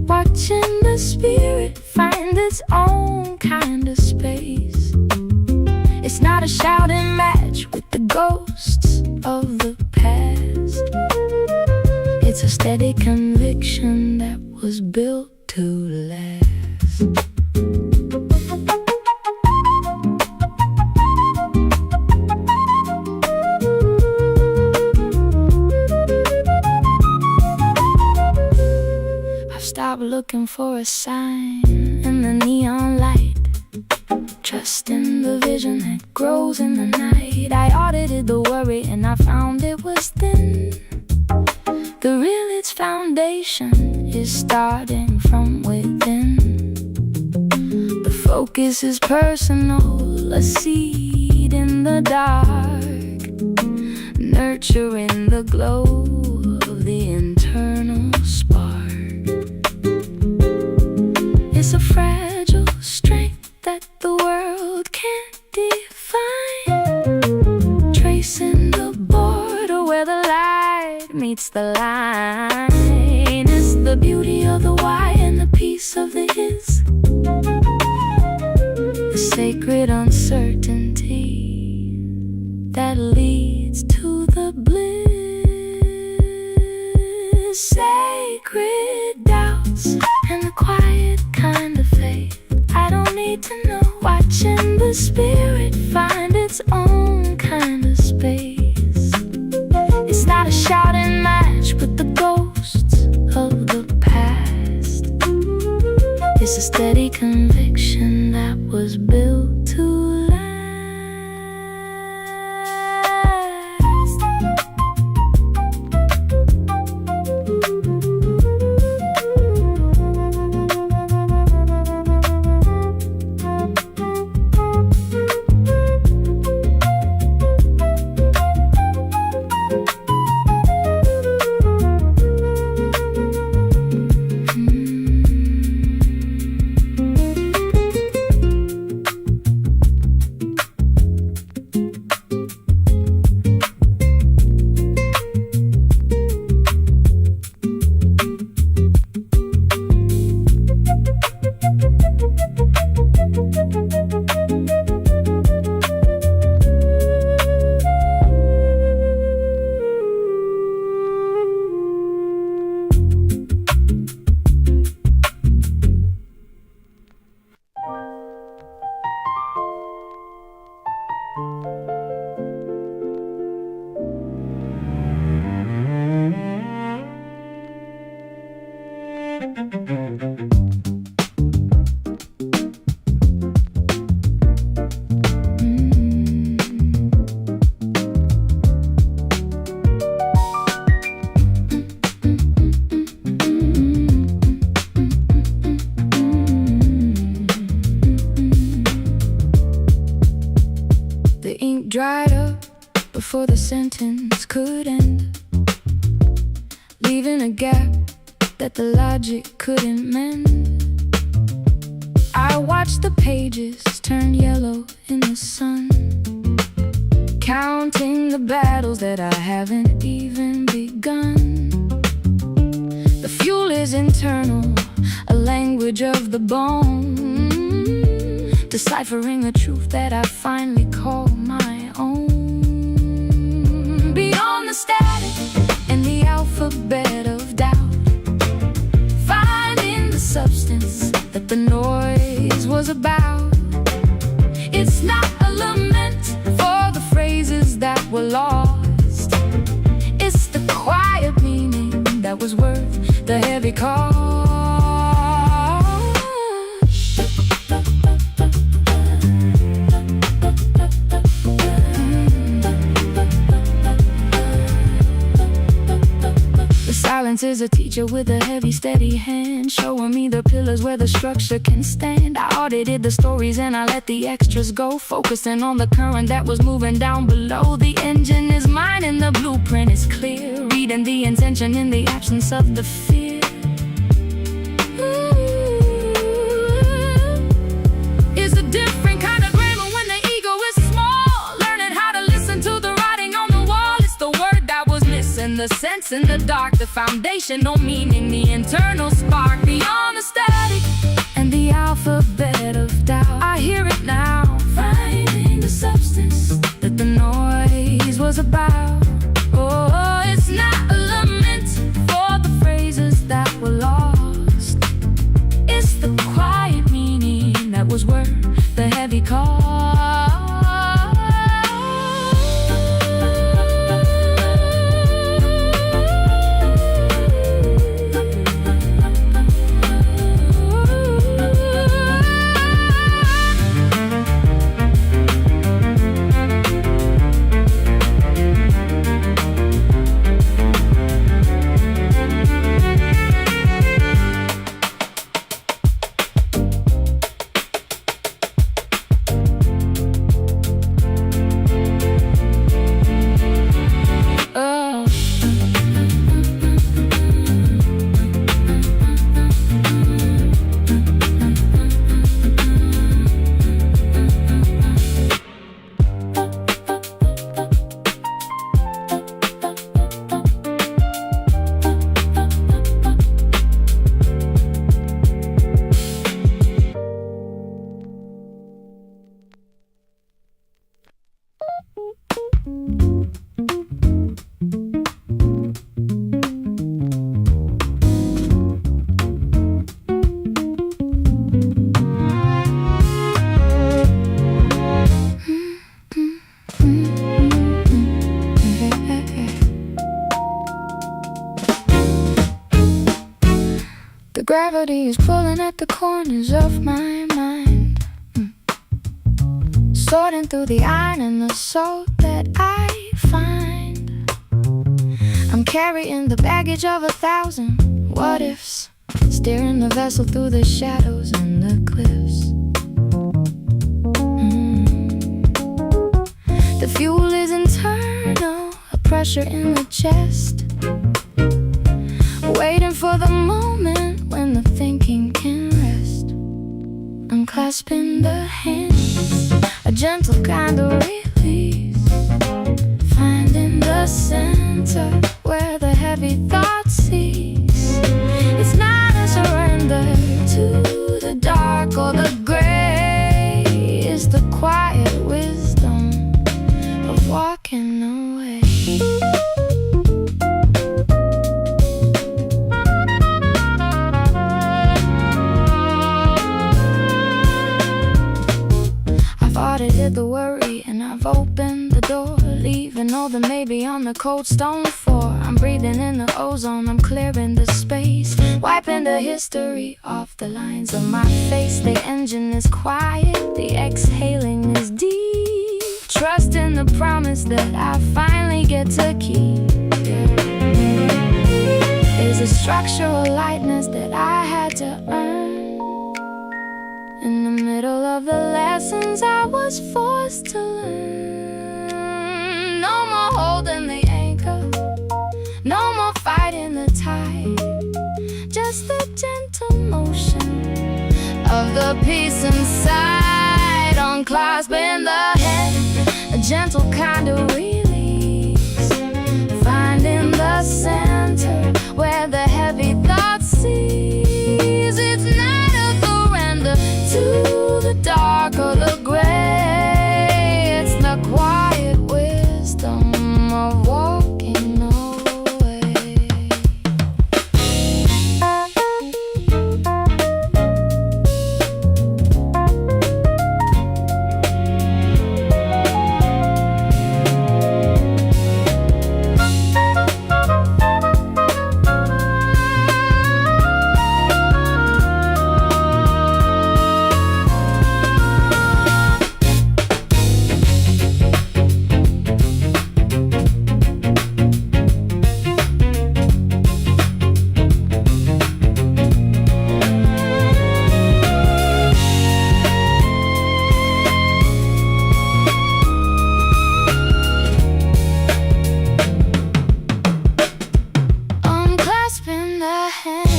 watching the spirit find its own kind of space. It's not a shouting match with the ghosts of the past. It's a steady conviction that was built to last. Stop looking for a sign in the neon light, trusting the vision that grows in the night. I audited the worry and I found it was thin. The real its foundation is starting from within. The focus is personal, a seed in the dark, nurturing the glow of the internal spark. It's a fragile strength that the world can't define, tracing the border where the light meets the line. It's the beauty of the why and the peace of the is, the sacred uncertainty that leads to the bliss. Sacred doubts and the quiet kind of faith. I don't need to know, watching the spirit find its own kind of space. It's not a steady conviction that was built to last.
The ink dried up before the sentence could end, leaving a gap that the logic couldn't mend. I watched the pages turn yellow in the sun, counting the battles that I haven't even begun. The fuel is internal, a language of the bone, deciphering a truth that I finally call my own. Beyond the static and the alphabet of doubt, finding the substance that the noise was about. It's not a lament for the phrases that were lost, it's the quiet meaning that was worth the heavy cost. Silence is a teacher with a heavy, steady hand, showing me the pillars where the structure can stand. I audited the stories and I let the extras go, focusing on the current that was moving down below. The engine is mine and the blueprint is clear, reading the intention in the absence of the fear. Is a different kind of grammar when the ego is small, learning how to listen to the writing on the wall. It's the word that was missing, the sense in the dark, the foundational meaning, the internal spark. Beyond the static and the alphabet of doubt, I hear it now, finding the substance that the noise was about. Oh, it's not a lament for the phrases that were lost, it's the quiet meaning that was worth the heavy cost. Gravity is pulling at the corners of my mind, sorting through the iron and the salt that I find. I'm carrying the baggage of 1,000 what-ifs, steering the vessel through the shadows and the cliffs. The fuel is internal, a pressure in the chest, waiting for the moment when the thinking can rest. Unclasping the hands, a gentle kind of release, finding the center where the heavy thoughts cease. It's not a surrender to the dark or the gray, it's the quiet wisdom of walking away. Audited the worry and I've opened the door, leaving all the maybe on the cold stone floor. I'm breathing in the ozone, I'm clearing the space, wiping the history off the lines of my face. The engine is quiet, the exhaling is deep, trusting the promise that I finally get to keep. There's a structural lightness that I had to earn in the middle of the lessons I was forced to learn. No more holding the anchor, no more fighting the tide, just the gentle motion of the peace inside. Unclasping the head, a gentle kind of release, finding the center where the heavy thoughts cease. It's not a surrender to the dark or the gray, it's the quiet wisdom of walking away. Hands,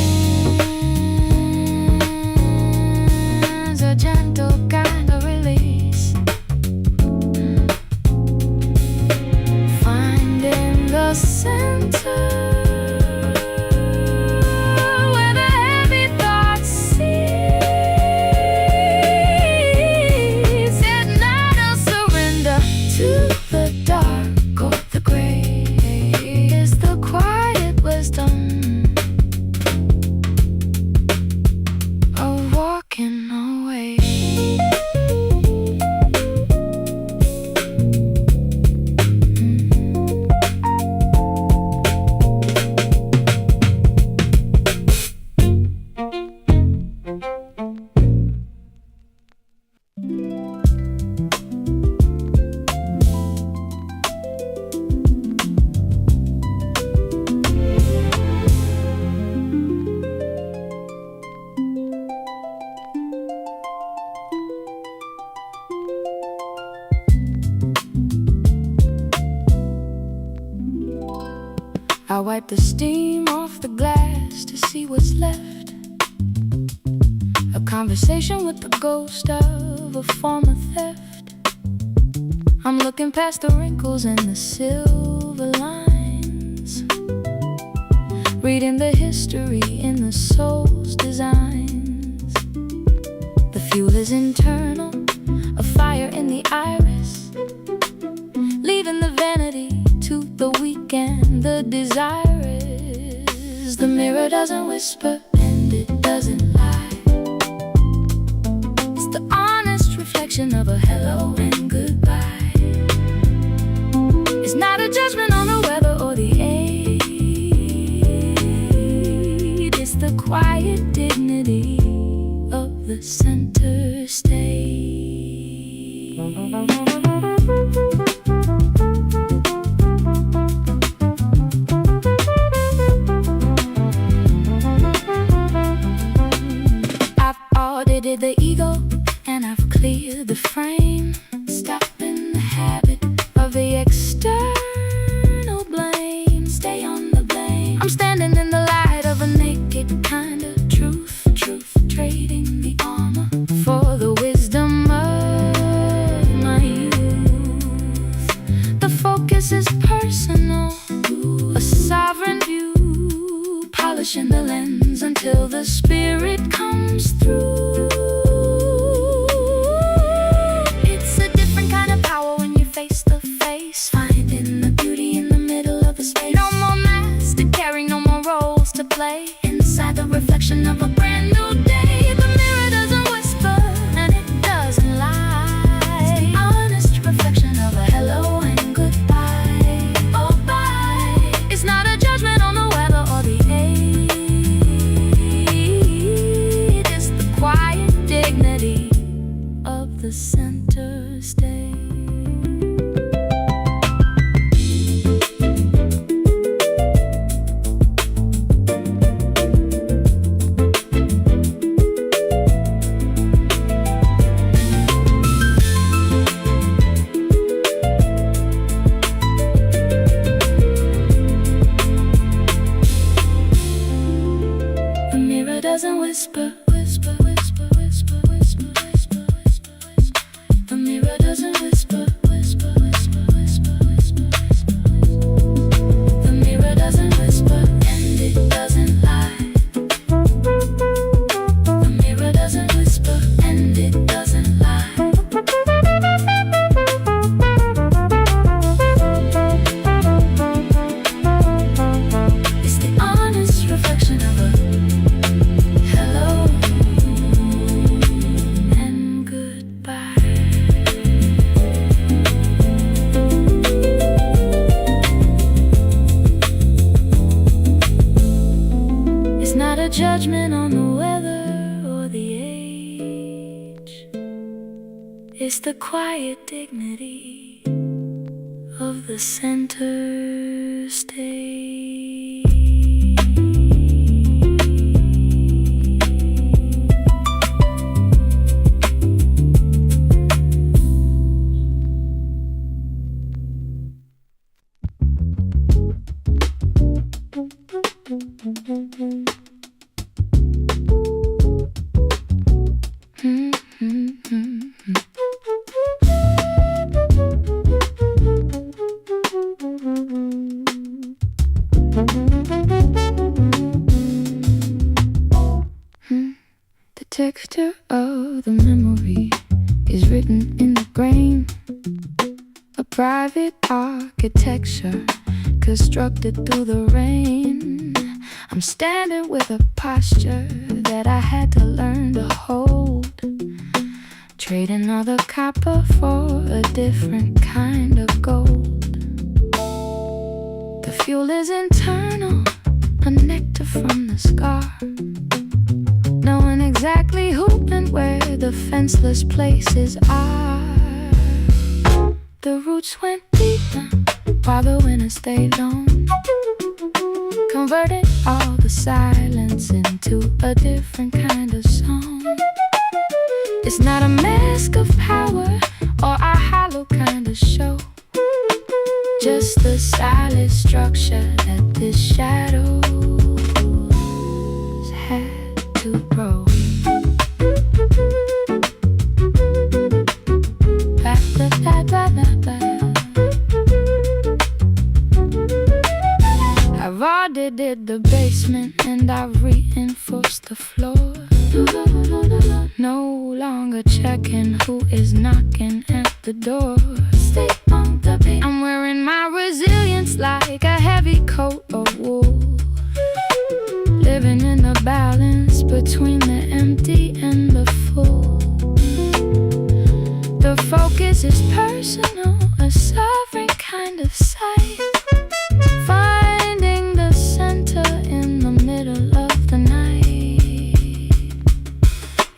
a gentle kind of release, finding the center where the heavy thoughts cease. It's not a surrender to the dark or the gray, it's the quiet wisdom of walking away. I wipe the steam off the glass to see what's left. A conversation with the ghost of a former theft. I'm looking past the wrinkles and the silver lines, reading the history in the soul's designs. The fuel is internal, a fire in the iris, leaving the vanity to the weak and the desirous. The mirror doesn't whisper and it doesn't lie, it's the honest reflection of a hello and goodbye. It's not a judgment on the weather or the age, it's the quiet day
pushing the lens until the spirit comes through. It's a different kind of power when you face to face, finding the beauty in the middle of the space. No more masks to carry, no more roles to play. Inside the reflection of a brand new day, the mirror doesn't whisper and it doesn't lie. It's the honest reflection of a hello and goodbye. Oh, bye. It's not a judgment on the weather or the age. It's the quiet dignity of the center stage. Doesn't whisper, whisper, whisper, whisper, whisper, whisper, whisper, whisper. The mirror doesn't whisper, whisper, whisper, whisper, whisper, whisper, whisper. The mirror doesn't whisper and it doesn't lie. The mirror doesn't whisper and it doesn't lie. It's the honest reflection of a judgment on the weather or the age. It's the quiet dignity of the center stage. The texture of the memory is written in the grain, a private architecture constructed through the rain. I'm standing with a posture that I had to learn to hold, trading all the copper for a different kind of gold. The fuel is internal, a nectar from the scar, knowing exactly who and where the fenceless places are. The roots went deep while the winter stayed long, converting all the silence into a different kind of song. It's not a mask of power or a hollow kind of show, just the solid structure that this shadows had to grow. I've audited the basement and I've reinforced the floor. No longer checking who is knocking at the door. Stay on the beat. I'm wearing my resilience like a heavy coat of wool, living in the balance between the empty and the full. The focus is personal, a sovereign kind of sight, finding the center in the middle of the night.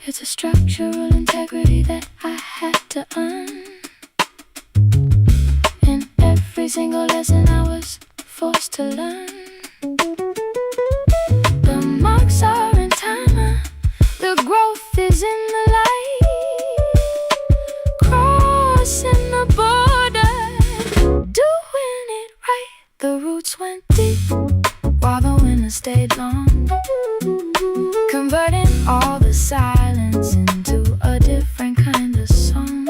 It's a structural integrity that I had to earn. In every single lesson I was forced to learn. The marks are in time, the growth is in the light, crossing the border, doing it right. The roots went deep while the winter stayed long, converting all the silence into a different kind of song.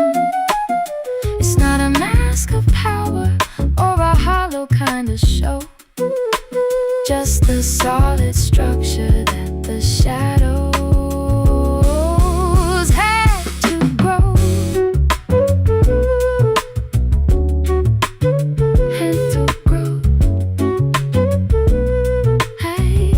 It's not a mask of power or a hollow kind of show, just the solid structure that the shadows had to grow. Had to grow. Hey.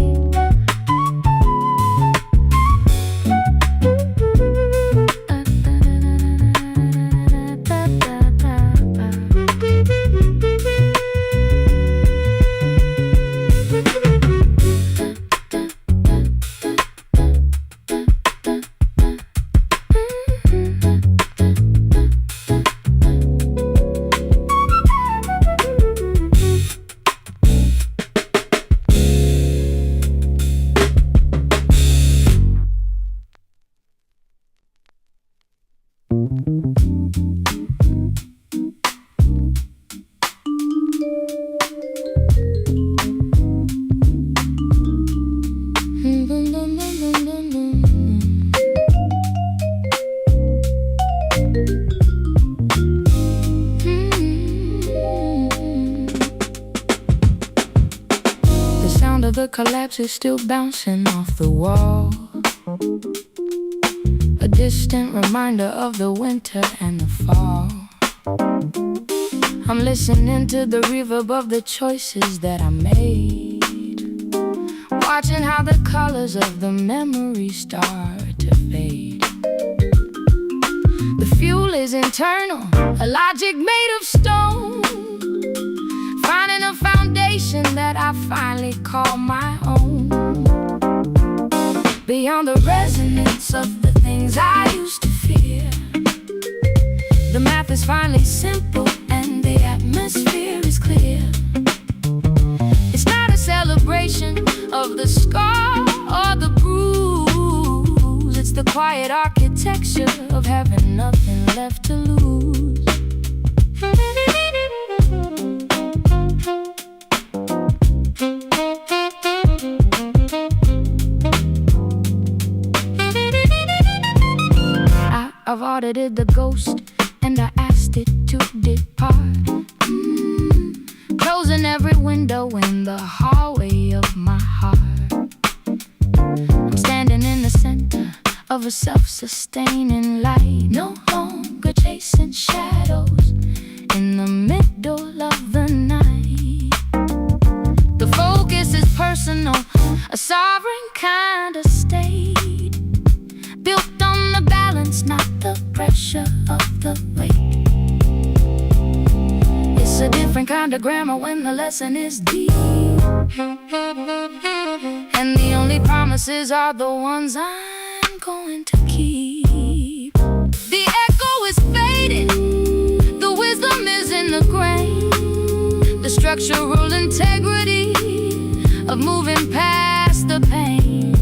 The sound of the collapse is still bouncing off the wall, a distant reminder of the winter and the fall. I'm listening to the reverb of the choices that I made, watching how the colors of the memory start to fade. The fuel is internal, a logic made of stone, finding a foundation that I finally call my own. Beyond the resonance of the things I used to fear, the math is finally simple and the atmosphere is clear. It's not a celebration of the scar or the bruise, it's the quiet architecture of having nothing left to lose. I've audited the ghost and I asked it to depart, closing every window in the hallway of my heart. I'm standing in the center of a self-sustaining light, no longer chasing shadows in the middle of the night. The focus is personal, a sovereign kind of state, built on the balance, not the pressure of the weight. It's a different kind of grammar when the lesson is deep, and the only promises are the ones I'm going to keep. The echo is fading, the wisdom is in the grain, the structural integrity of moving past the pain.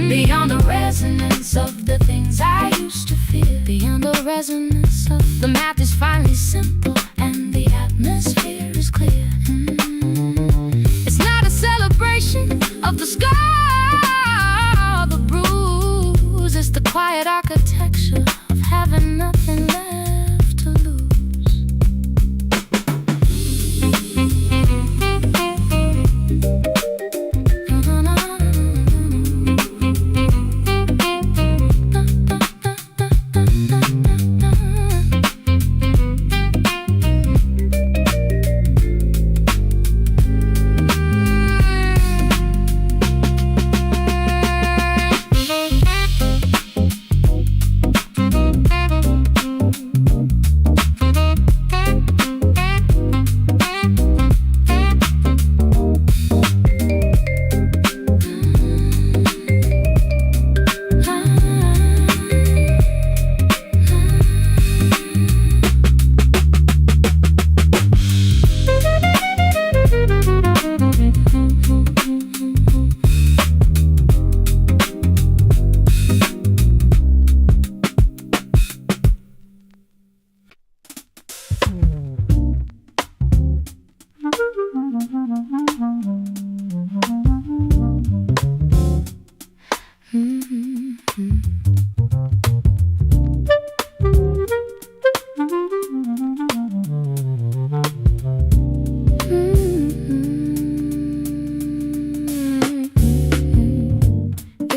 Beyond the resonance of the things I used to feel, beyond the resonance of the math is finally simple and the atmosphere is clear. It's not a celebration of the scar, the bruise, it's the quiet architecture of having nothing left to lose.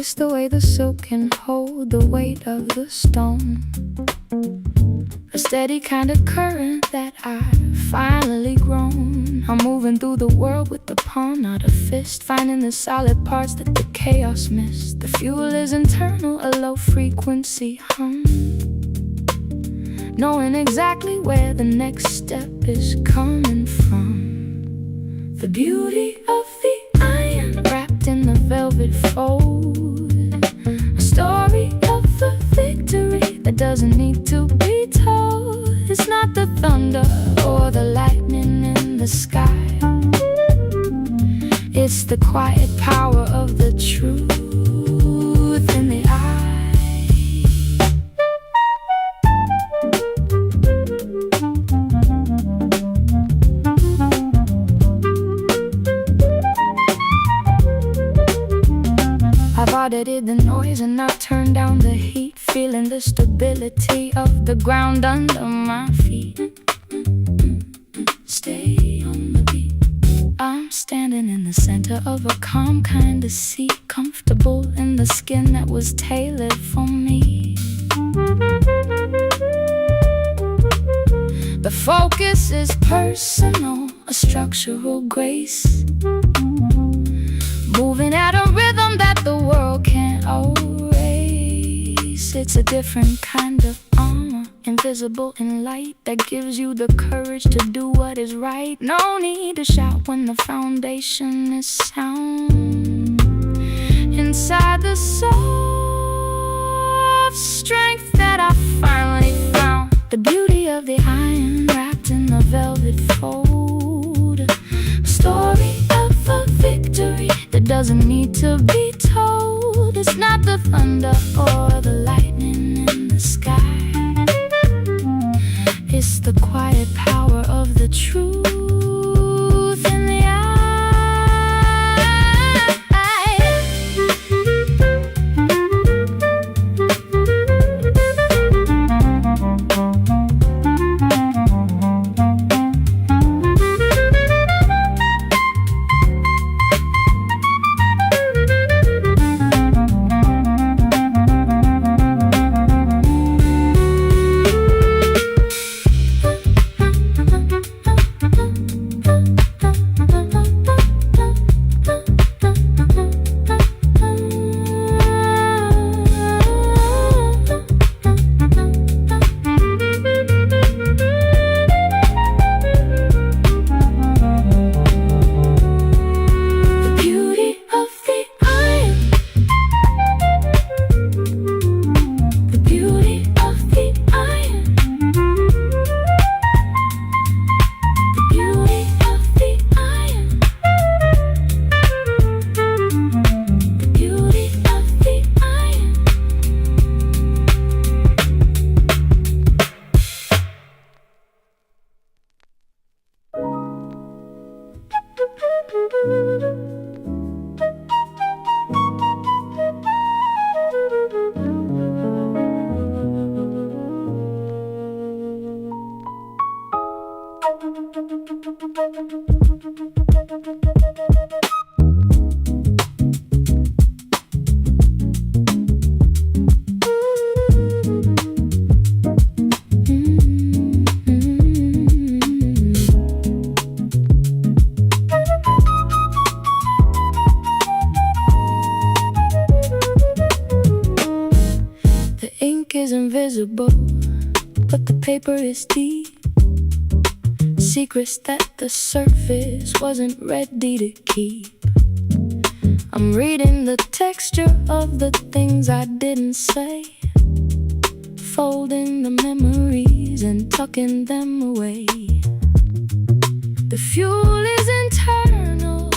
It's the way the silk can hold the weight of the stone. A steady kind of current that I've finally grown. I'm moving through the world with the palm, not a fist, finding the solid parts that the chaos missed. The fuel is internal, a low frequency hum, knowing exactly where the next step is coming from. The beauty of the iron wrapped in the velvet fold, a story of a victory that doesn't need to be told. It's not the thunder or the lightning in the sky, it's the quiet power of the truth in the eye. I've audited the noise and I've turned down the heat, feeling the stability of the ground under my feet. Stay on the beat. I'm standing in the center of a calm kind of seat, comfortable in the skin that was tailored for me. The focus is personal, a structural grace, moving at a rhythm that the world can't erase. It's a different kind of armor, invisible in light, that gives you the courage to do what is right. No need to shout when the foundation is sound. Inside the soft strength that I finally found, the beauty of the iron wrapped in the velvet fold, a story of a victory that doesn't need to be told. It's not the thunder or the lightning in the sky, it's the quiet power of the truth in the eye. The ink is invisible, but the paper is deep. Secrets that the surface wasn't ready to keep. I'm reading the texture of the things I didn't say, folding the memories and tucking them away. The fuel is internal,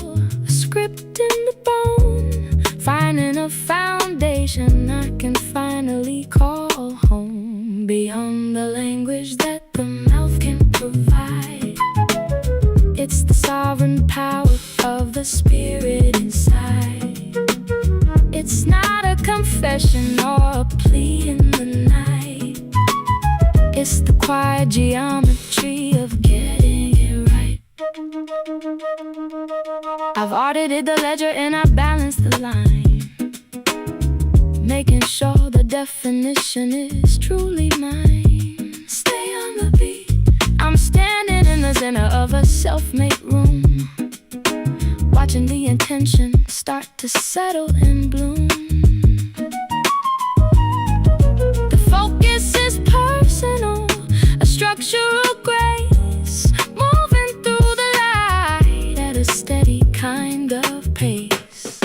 a script in the bone, finding a foundation I can finally call home, beyond the language that the mouth can provide. It's the sovereign power of the spirit inside. It's not a confession or a plea in the night, it's the quiet geometry of getting it right. I've audited the ledger and I balanced the line. definition is truly mine. Stay on the beat. I'm standing in the center of a self-made room, watching the intention start to settle and bloom. The focus is personal, a structural grace, moving through the light at a steady kind of pace.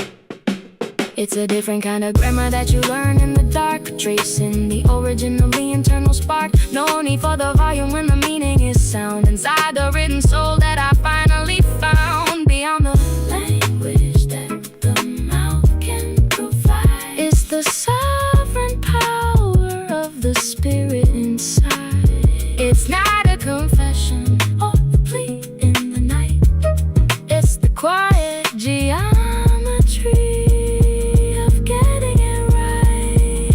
It's a different kind of grammar that you learn in the dark, tracing the originally internal spark. No need for the volume when the meaning is sound inside the written soul that I finally found. Beyond the language that the mouth can provide, it's the sovereign power of the spirit inside. It's not a confession or a plea in the night. It's the quiet geometry of getting it right.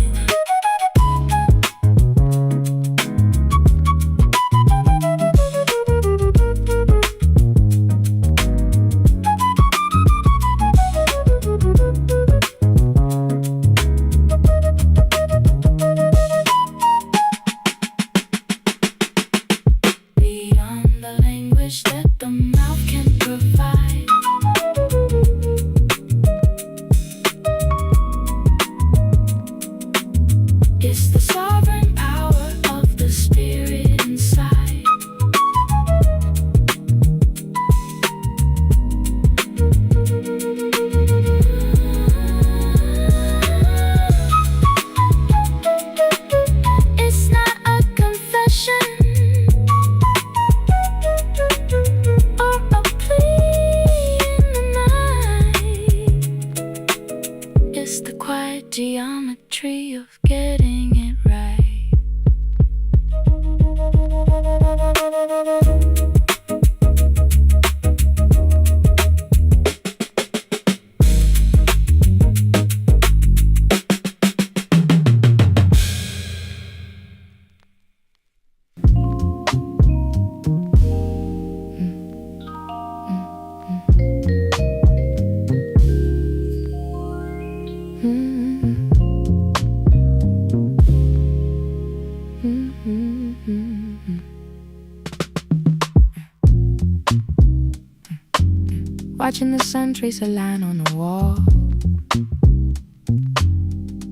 Beyond the language that the mouth can provide, it's the sovereign power of the spirit inside. It's not a confession or a plea in the night. It's the quiet geometry of getting it right. Watching the sun trace a line on the wall,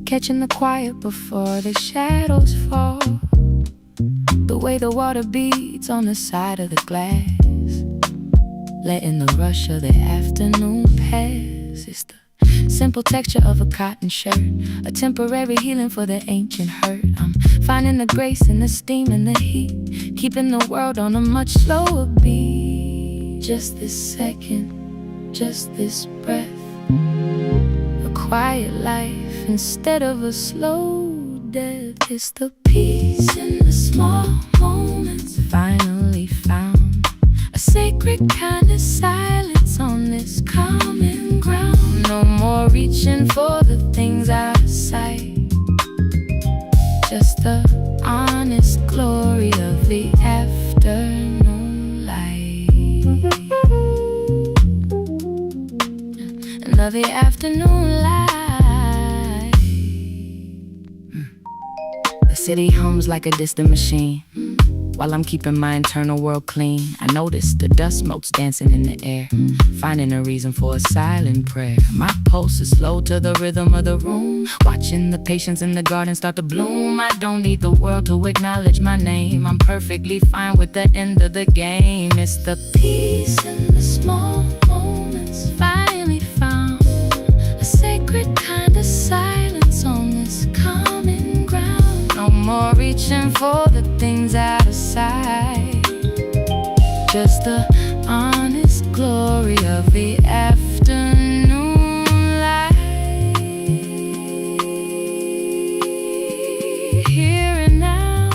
catching the quiet before the shadows fall. The way the water beats on the side of the glass, letting the rush of the afternoon pass. It's the simple texture of a cotton shirt, a temporary healing for the ancient hurt. I'm finding the grace in the steam and the heat, keeping the world on a much slower beat. Just this second, just this breath, a quiet life instead of a slow death. It's the peace in the small moments finally found, a sacred kind of silence on this common ground. No more reaching for the things out of sight, just the honest glory of the afternoon light, and of the afternoon light. The city hums like a distant machine, while I'm keeping my internal world clean. I notice the dust motes dancing in the air, finding a reason for a silent prayer. My pulse is slow to the rhythm of the room, watching the patience in the garden start to bloom. I don't need the world to acknowledge my name, I'm perfectly fine with the end of the game. It's the peace in the small moments finally found, a sacred kind of silence on this common ground. No more reaching for the things out of sight, just the honest glory of the afternoon light. Here and now,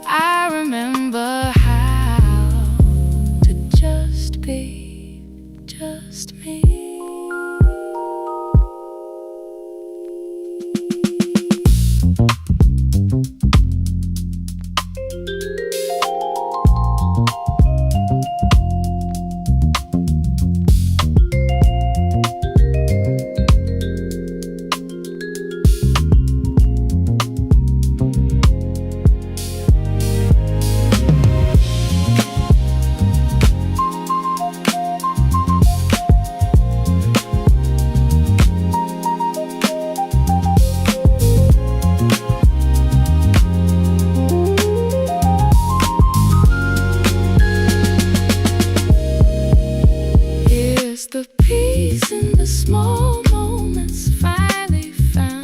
I remember how to just be just me.
the peace in the small moments. Finally found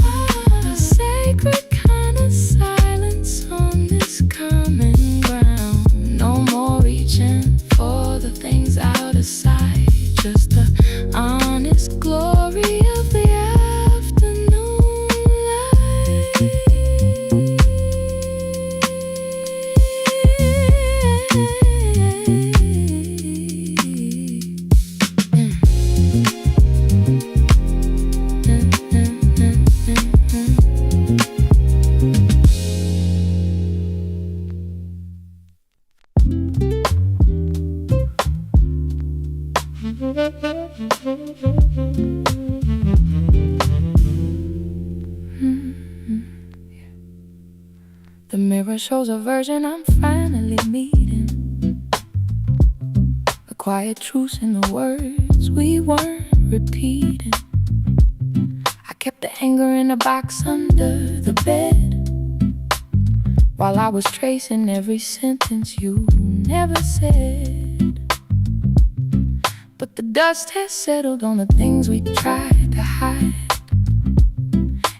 a sacred kind of silence on this common ground. No more reaching for the things out of sight, just the honest glory of the afternoon light. The mirror shows a version I'm finally meeting, a quiet truce in the words we weren't repeating. I kept the anger in a box under the bed, while I was tracing every sentence you never said. But the dust has settled on the things we tried to hide,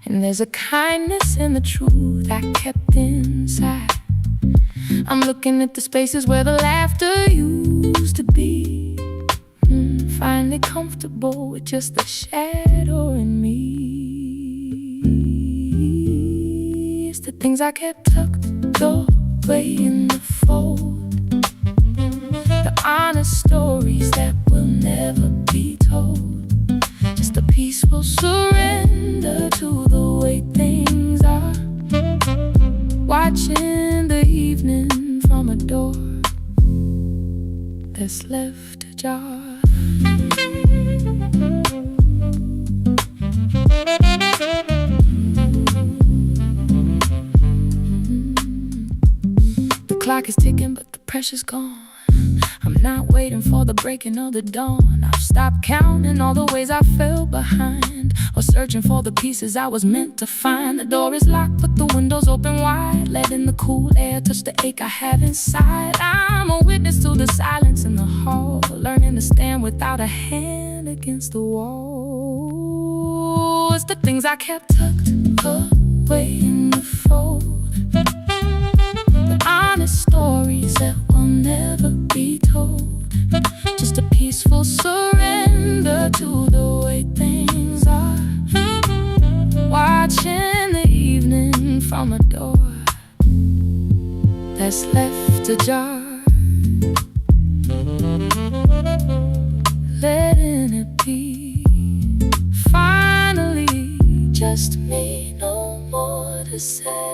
and there's a kindness in the truth I kept inside. I'm looking at the spaces where the laughter used to be, finally comfortable with just the shadow in me. It's the things I kept tucked away in the fold, the honest stories that will never be told, just a peaceful surrender to the way things are, watching the evening from a door that's left ajar. The clock is ticking, but the pressure's gone. I'm not waiting for the breaking of the dawn. I've stopped counting all the ways I fell behind, or searching for the pieces I was meant to find. The door is locked, but the window's open wide, letting the cool air touch the ache I have inside. I'm a witness to the silence in the hall, learning to stand without a hand against the wall. It's the things I kept tucked away in the fold, the honest stories that will never be told, just a peaceful surrender to the way things are, watching the evening from a door that's left ajar, letting it be. Finally, just me, no more to say.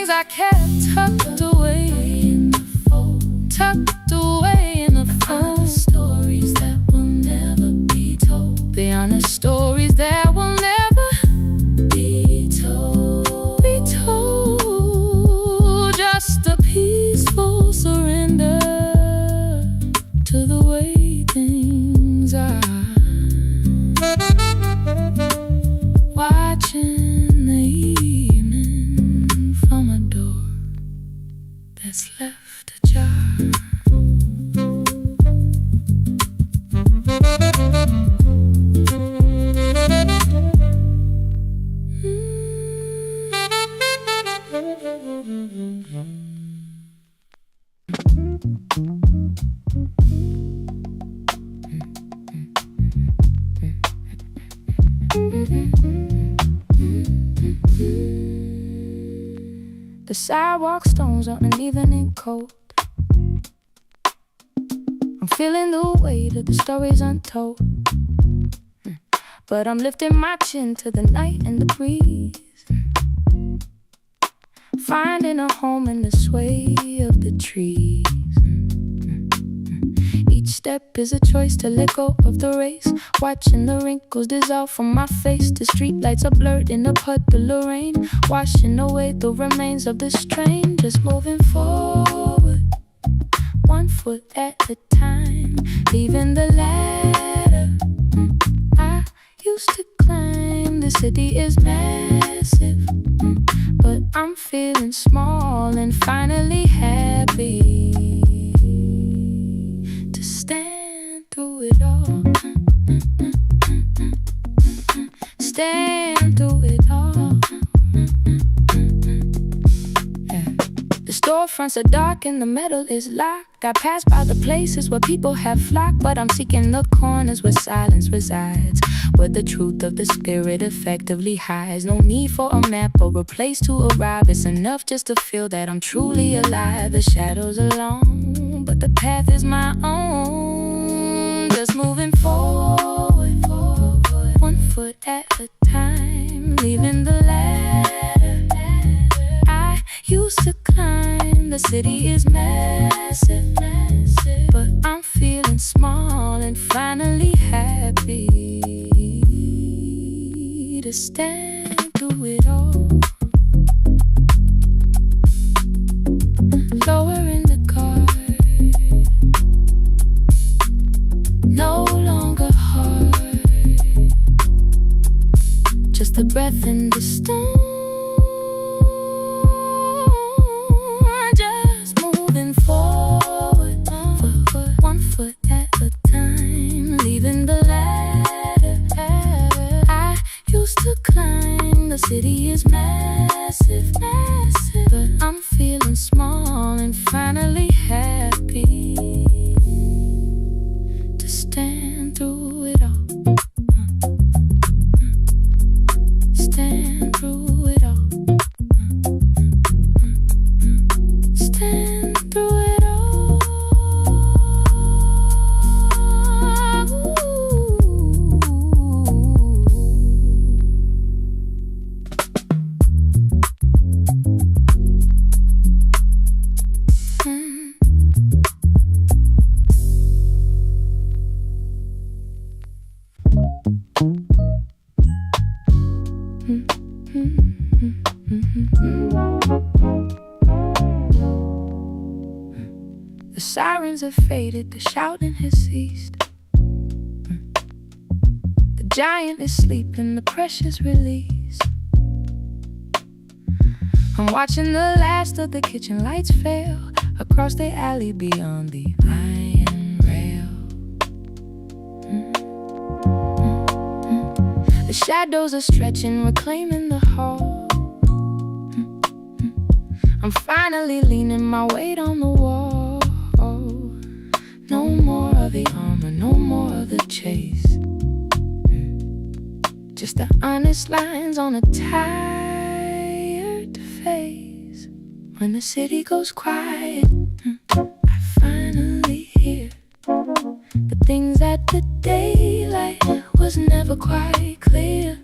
I kept tucked away in the fold, tucked away in the fold. Stories that will never be told, the honest stories that will never be told, just a peaceful surrender to the way things are, watching the evening from a door that's left ajar. The sidewalk stones on an evening cold. I'm feeling the weight of the stories untold, but I'm lifting my chin to the night and the breeze, finding a home in the sway of the trees. Each
step is a choice to let go of the race. Watching the wrinkles dissolve from my face. The street lights are blurred in a puddle of rain, washing away the remains of this train. Just moving forward, 1 foot at a time, leaving the ladder I used to climb. The city is massive, but I'm feeling small and finally happy to stand through it all. Stand through it all. The storefronts are dark and the metal is locked. I pass by the places where people have flocked, but I'm seeking the corners where silence resides, where the truth of the spirit effectively hides. No need for a map or a place to arrive. It's enough just to feel that I'm truly alive. The shadows are long, but the path is my own. Just moving forward, 1 foot at a time, leaving the ladder I used to climb. The city is massive, but I'm feeling small and finally happy to stand through it all. Lower in the car, no longer hard, just the breath in the stone. Just moving forward, 1 foot at a time, leaving the ladder I used to climb. The city is massive, but I'm feeling small and finally happy to stand through it all. Stand through it all. Stand through it all. The sirens have faded, the shouting has ceased. The giant is sleeping, the pressure's released. I'm watching the last of the kitchen lights fail across the alley beyond the iron rail. The shadows are stretching, reclaiming the hall. I'm finally leaning my weight on the wall. No more of the armor, no more of the chase. Just the honest lines on a tired face. When the city goes quiet, I finally hear the things that the daylight was never quite clear.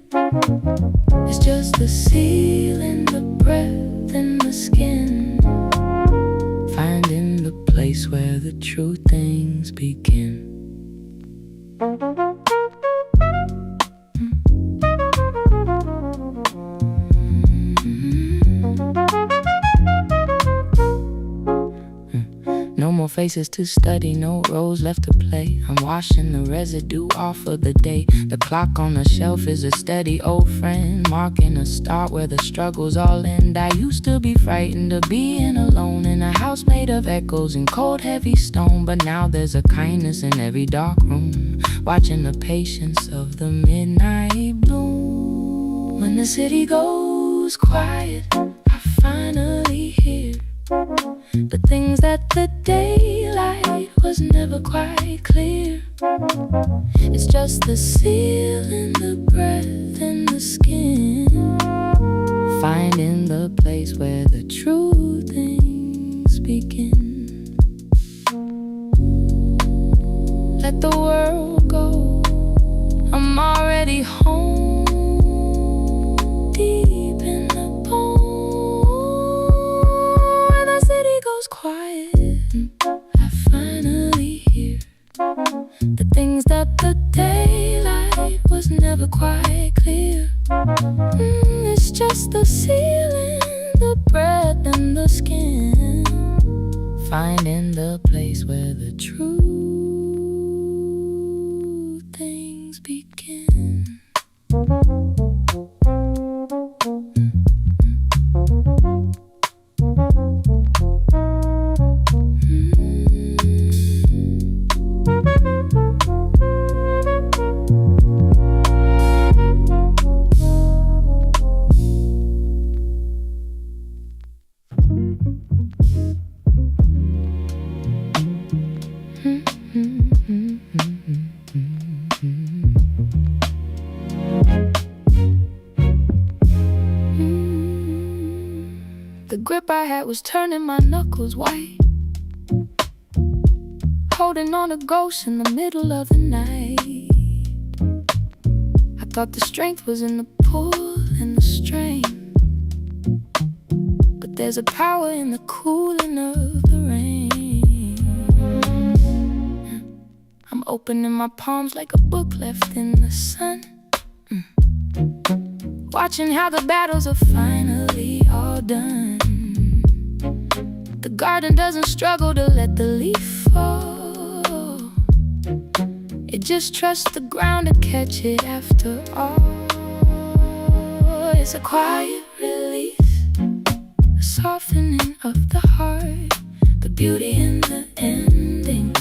It's just the ceiling, the breath in the skin, finding the place where the true things begin. No more faces to study, no roles left to play. I'm washing the residue off of the day. The clock on the shelf is a steady old friend, marking a start where the struggles all end. I used to be frightened of being alone in a house made of echoes and cold heavy stone, but now there's a kindness in every dark room, watching the patience of the midnight bloom. When the city goes quiet, I finally hear the things that the daylight was never quite clear. It's just the ceiling, the breath in the skin, finding the place where the true things begin. Let the world go, I'm already home, deep in the bone. When the city goes quiet, I finally hear
finding the place where the true things begin.
The grip I had was turning my knuckles white, holding on to ghosts in the middle of the night. I thought the strength was in the pull and the strain, but there's a power in the cooling of the rain. I'm opening my palms like a book left in the sun, watching how the battles are finally all done. The garden doesn't struggle to let the leaf fall. It just trusts the ground to catch it after all. It's a quiet release, a softening of the heart, the beauty in the ending,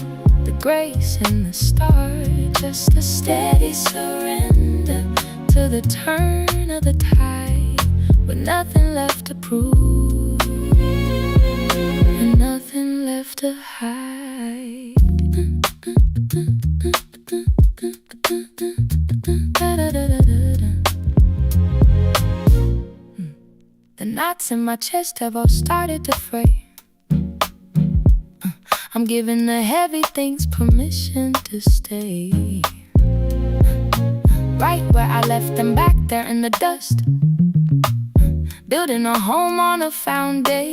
the grace in the start. Just a steady surrender to the turn of the tide, with nothing left to prove and nothing left to hide. The knots in my chest have all started to fray. I'm giving the heavy things permission to stay right where I left them, back there in the dust, building a home on a foundation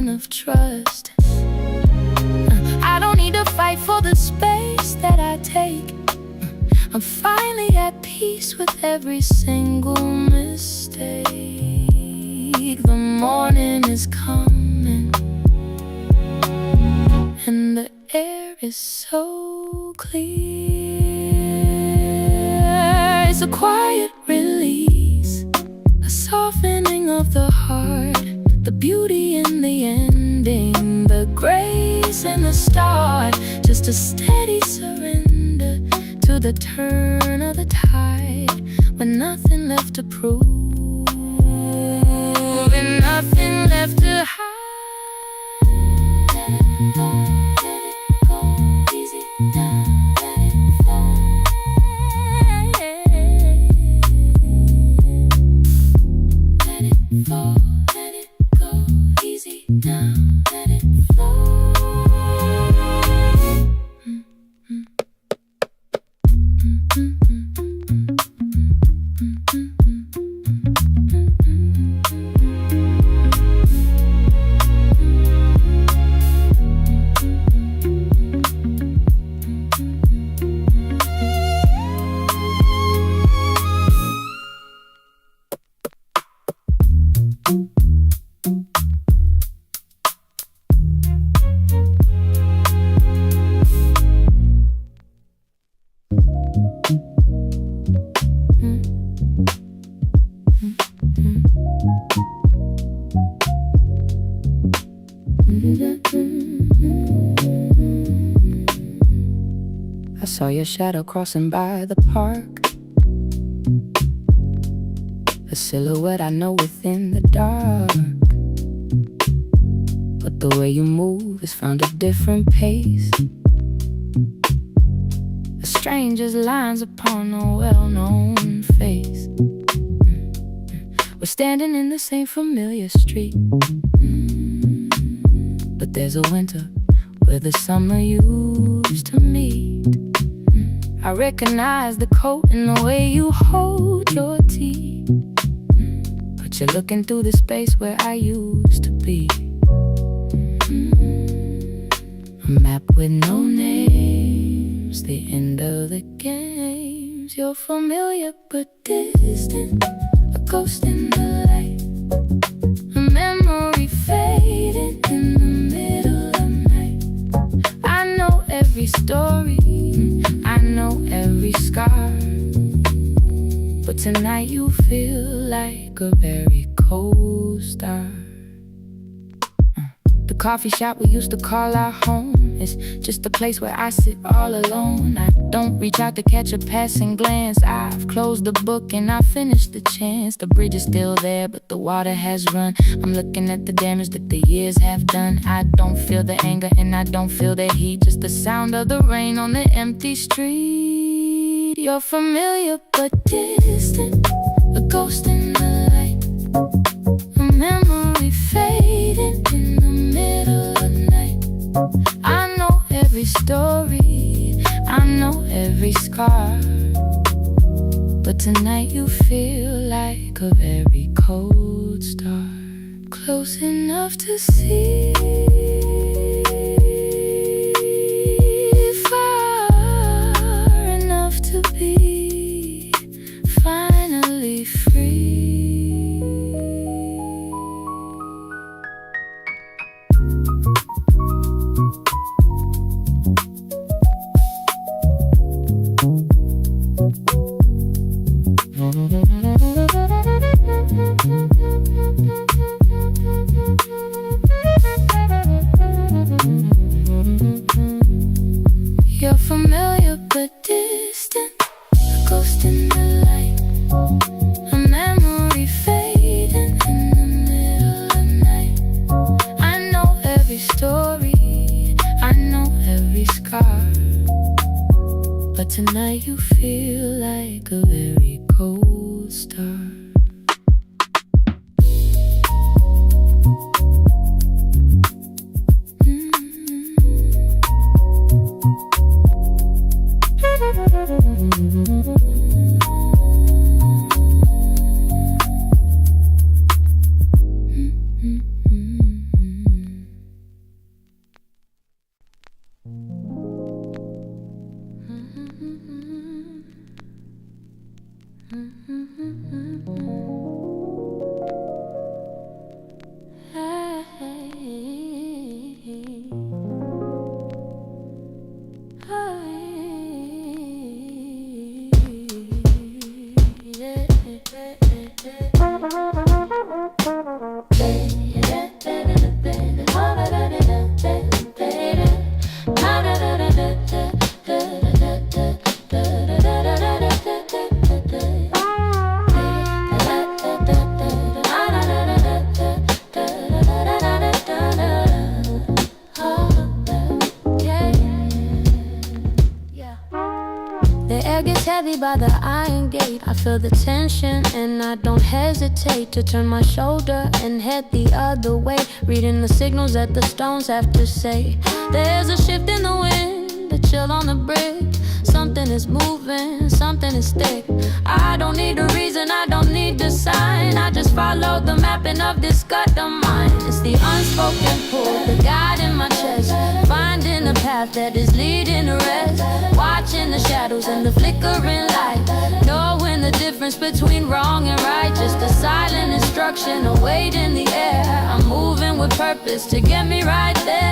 of trust. I don't need to fight for the space that I take. I'm finally at peace with every single mistake. The morning is coming, and the air is so clear. It's a quiet release, a softening of the heart, the beauty in the ending, the grace in the start. Just a steady surrender to the turn of the tide, with nothing left to prove and nothing left to hide. Easy now, let it fall. Let it fall, let it go. Easy now, let it flow. I saw your shadow crossing by the park, a silhouette I know within the dark. But the way you move has found a different pace, a stranger's lines upon a well-known face. We're standing in the same familiar street, but there's a winter where the summer used to meet. I recognize the coat and the way you hold your tea, but you're looking through the space where I used to be. A map with no names, the end of the games. You're familiar but distant, a ghost in the light, a memory fading in the middle. tonight you feel like a very cold star. The coffee shop we used to call our home is just a place where I sit all alone. I don't reach out to catch a passing glance. I've closed the book and I finished the chance. The bridge is still there, but the water has run. I'm looking at the damage that the years have done. I don't feel the anger and I don't feel the heat, just the sound of the rain on the empty street. You're familiar but distant, a ghost in the light, a memory fading in the middle of the night. I know every story, I know every scar, but tonight you feel like a very cold star, close enough to see, far enough to be finally free. You're familiar but distant, a ghost in the light, a memory fading in the middle of the night. I know every story, I know every scar, but tonight you feel like a very cold star. Heavy by the iron gate, I feel the tension and I don't hesitate to turn my shoulder and head the other way, reading the signals that the stones have to say. There's a shift in the wind, a chill on the brick. Something is moving, something is thick. I don't need a reason, I don't need a sign. I just follow the mapping of this gut of mine. It's the unspoken pull, the guide in my chest, finding a path that is leading to rest. Watching the shadows and the flickering light, knowing the difference between wrong and right. Just a silent instruction, a weight in the air. I'm moving with purpose to get me right there.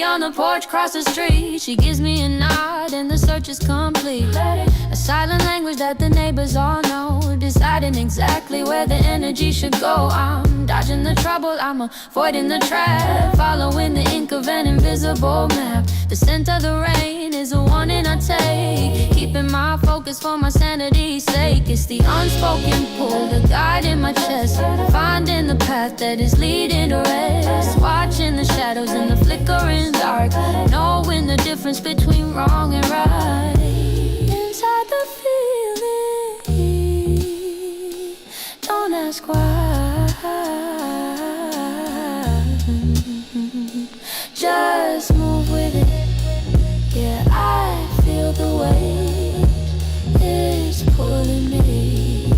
On the porch, cross the street, she gives me a nod and the search is complete. A silent language that the neighbors all know, deciding exactly where the energy should go. I'm dodging the trouble, I'm avoiding the trap, following the ink of an invisible map. The scent of the rain is a warning I take, keeping my focus for my sanity's sake. It's the unspoken pull, the guide in my chest, finding the path that is leading to rest. Watching the shadows and the flickering dark, knowing the difference between wrong and right. Inside the feeling, don't ask why, just move with it. Yeah, I feel the weight is pulling me.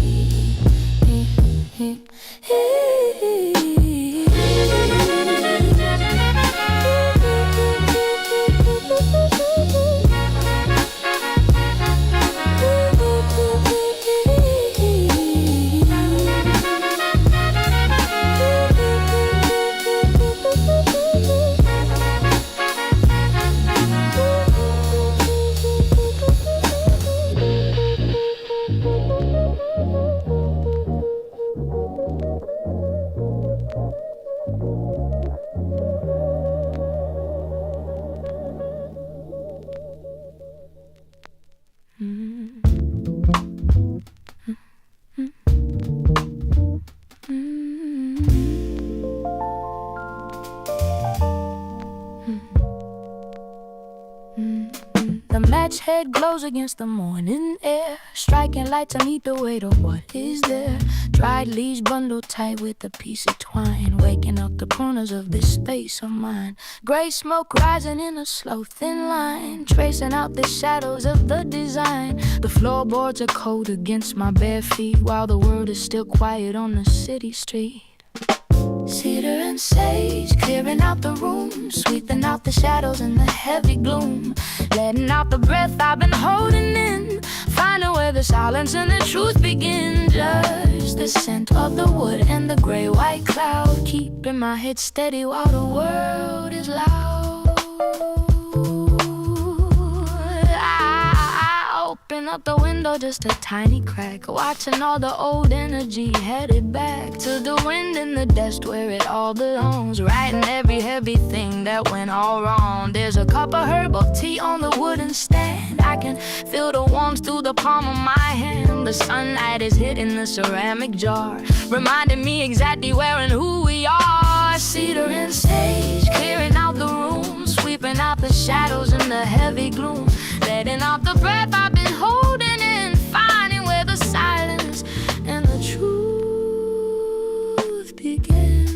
match head glows against the morning air, striking light to meet the weight of what is there. Dried leaves bundled tight with a piece of twine, waking up the corners of this space of mine. Gray smoke rising in a slow thin line, tracing out the shadows of the design. The floorboards are cold against my bare feet, while the world is still quiet on the city street. Cedar and sage, clearing out the room, sweeping out the shadows and the heavy gloom, letting out the breath I've been holding in, finding where the silence and the truth begin. Just the scent of the wood and the gray-white cloud, keeping my head steady while the world is loud. Open up the window, just a tiny crack, watching all the old energy headed back to the wind in the desk where it all belongs, writing every heavy thing that went all wrong. There's a cup of herbal tea on the wooden stand, I can feel the warmth through the palm of my hand. The sunlight is hitting the ceramic jar, reminding me exactly where and who we are. Cedar and sage, clearing out the room, sweeping out the shadows and the heavy gloom, letting out the breath I've been holding in, finding where the silence and the truth begin.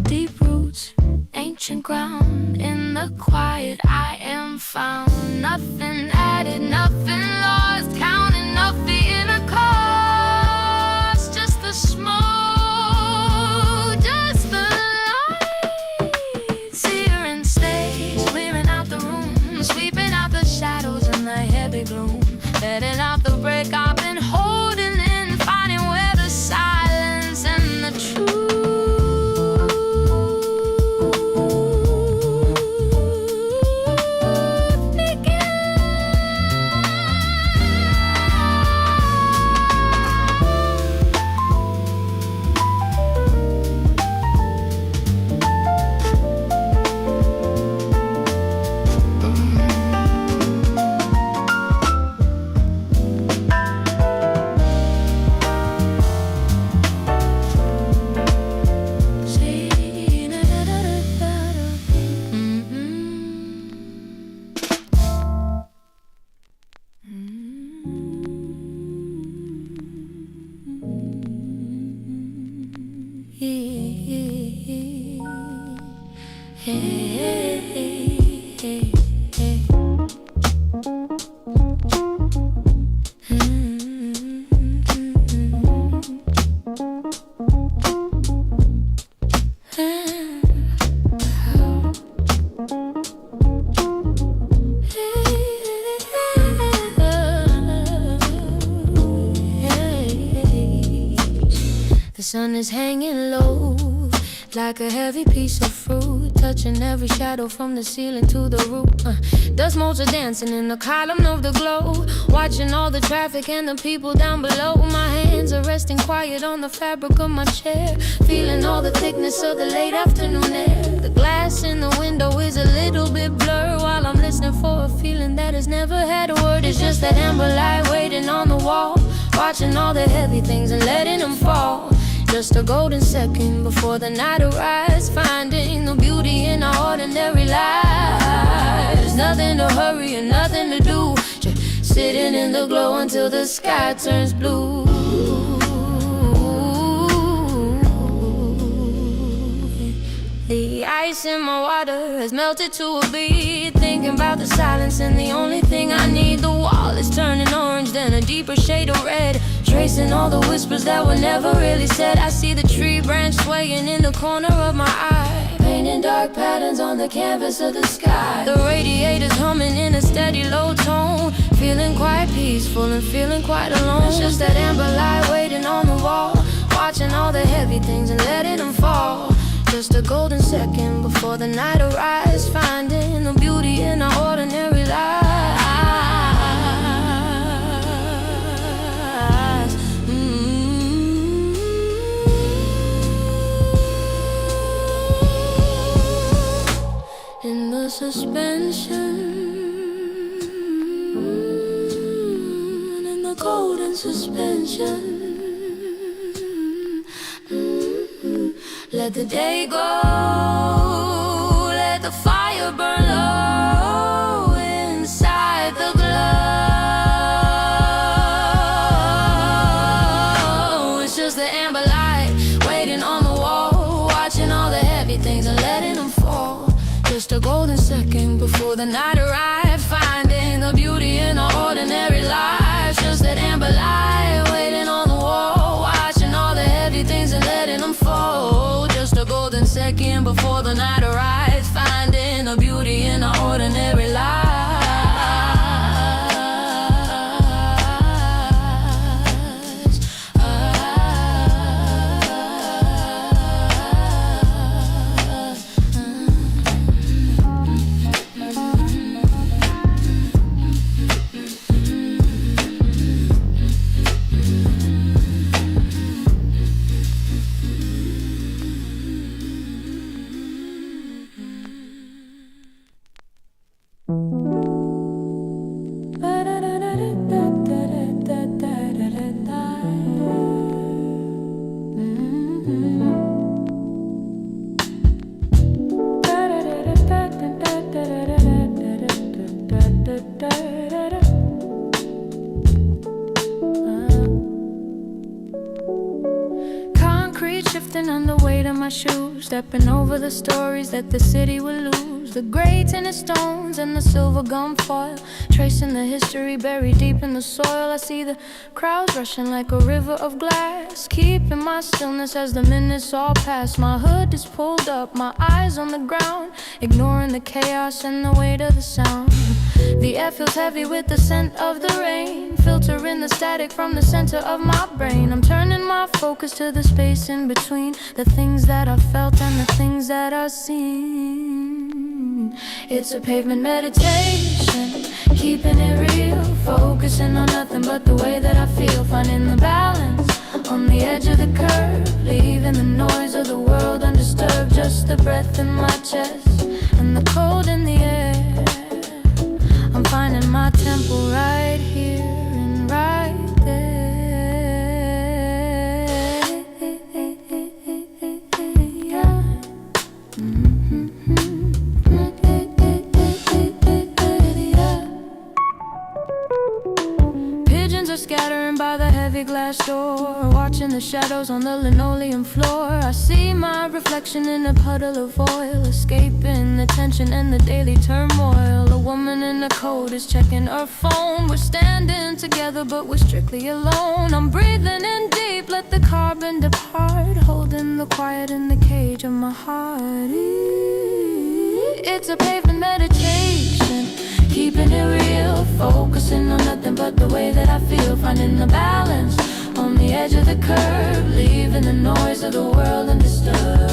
Deep roots, ancient ground, in the quiet I am found. Nothing added, nothing lost, counting up the inner cost. Just the smoke, just the light. Cedar and sage, clearing out the room, sweeping out the shadows and the heavy gloom, letting out the break I've been holding in, finding where the silence and the truth begin. The sun is hanging low, like a heavy piece of fruit, touching every shadow from the ceiling to the roof. Dust motes are dancing in the column of the glow, watching all the traffic and the people down below. My hands are resting quiet on the fabric of my chair, feeling all the thickness of the late afternoon air. The glass in the window is a little bit blurred while I'm listening for a feeling that has never had a word. It's just that amber light waiting on the wall, watching all the heavy things and letting them fall. Just a golden second before the night arrives, finding the beauty in our ordinary lives. Nothing to hurry and nothing to do, just sitting in the glow until the sky turns blue. The ice in my water has melted to a bead, thinking about the silence and the only thing I need. The wall is turning orange, then a deeper shade of red, tracing all the whispers that were never really said. I see the tree branch swaying in the corner of my eye, painting dark patterns on the canvas of the sky. The radiator's humming in a steady low tone, feeling quite peaceful and feeling quite alone. It's just that amber light waiting on the wall, watching all the heavy things and letting them fall. Just a golden second before the night arrives, finding the beauty in our ordinary lives. In the suspension, in the golden suspension.
let the day go, let the fire burn low inside the glow. It's just the amber light waiting on the wall, watching all the heavy things and letting them fall. Just a golden second before the night arrives, finding the beauty in our ordinary lives. Just that amber light waiting on the wall, watching all the heavy things and letting them fall. Just a golden second before the night arrives, finding the beauty in our ordinary lives. Shifting under weight of my shoes, stepping over the stories that the city will lose. The gray tinted stones and the silver gum foil, tracing the history buried deep in the soil. I see the crowds rushing like a river of glass, keeping my stillness as the minutes all pass. My hood is pulled up, my eyes on the ground, ignoring the chaos and the weight of the sound. The air feels heavy with the scent of the rain, filtering the static from the center of my brain. I'm turning my focus to the space in between the things that I felt and the things that I seen. It's a pavement meditation, keeping it real, focusing on nothing but the way that I feel, finding the balance on the edge of the curve, leaving the noise of the world undisturbed. Just the breath in my chest and the cold in the air. I'm finding my tempo right here and right there. Yeah. Yeah. Pigeons are scattering by the heavy glass door, watching the shadows on the linoleum floor. I see my reflection in a puddle of oil, escaping the tension and the daily turmoil. A woman in a coat is checking her phone. We're standing together but we're strictly alone. I'm breathing in deep, let the carbon depart, holding the quiet in the cage of my heart. It's a pavement meditation, keeping it real, focusing on nothing but the way that I feel, finding the balance on the edge of the curve, leaving the noise of the world undisturbed.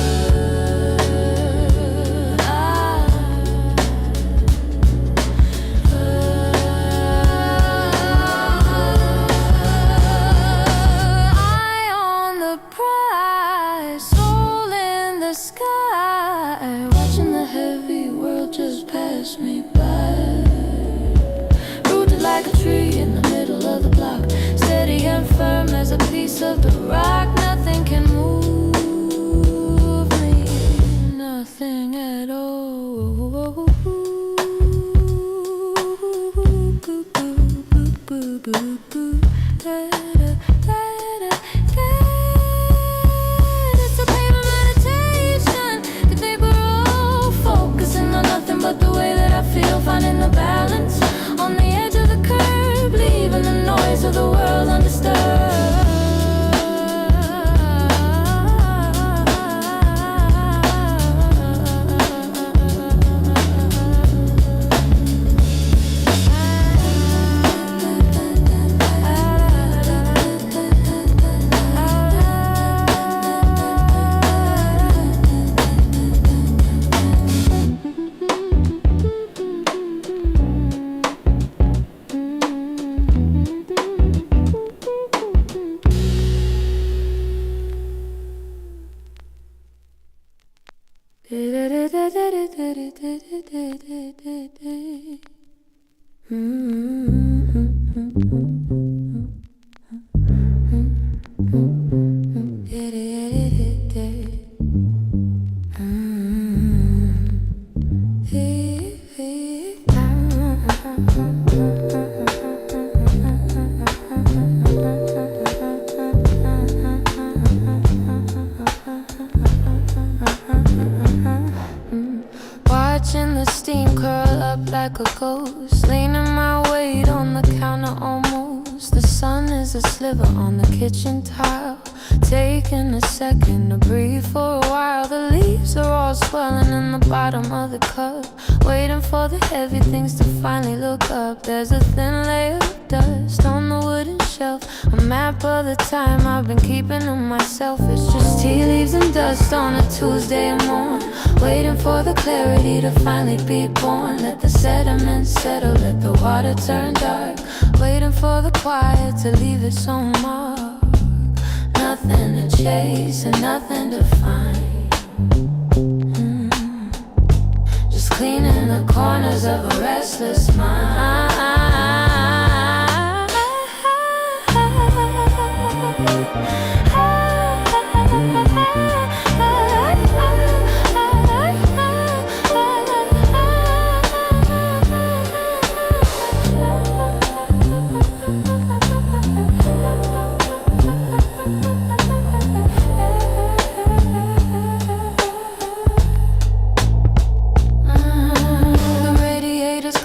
Eye on the prize, soul in the sky, watching the heavy world just pass me by. Rooted like a tree in the middle of the block, steady and firm as a piece of the rock. Nothing can move me, nothing at all. It's a pavement meditation, the day we're all focusing on nothing but the way that I feel, finding the balance on the edge of the curve, leaving the noise of the world undisturbed. sliver on the kitchen tile. Taking a second to breathe for a while. The leaves are all swelling in the bottom of the cup, waiting for the heavy things to finally look up. There's a thin layer of dust on the wooden shelf, a map of the time I've been keeping to myself. It's just tea leaves and dust on a Tuesday morn, waiting for the clarity to finally be born. Let the sediment settle, let the water turn dark, waiting for the quiet to leave its own mark. Nothing to chase and nothing to find. Just cleaning the corners of a restless mind.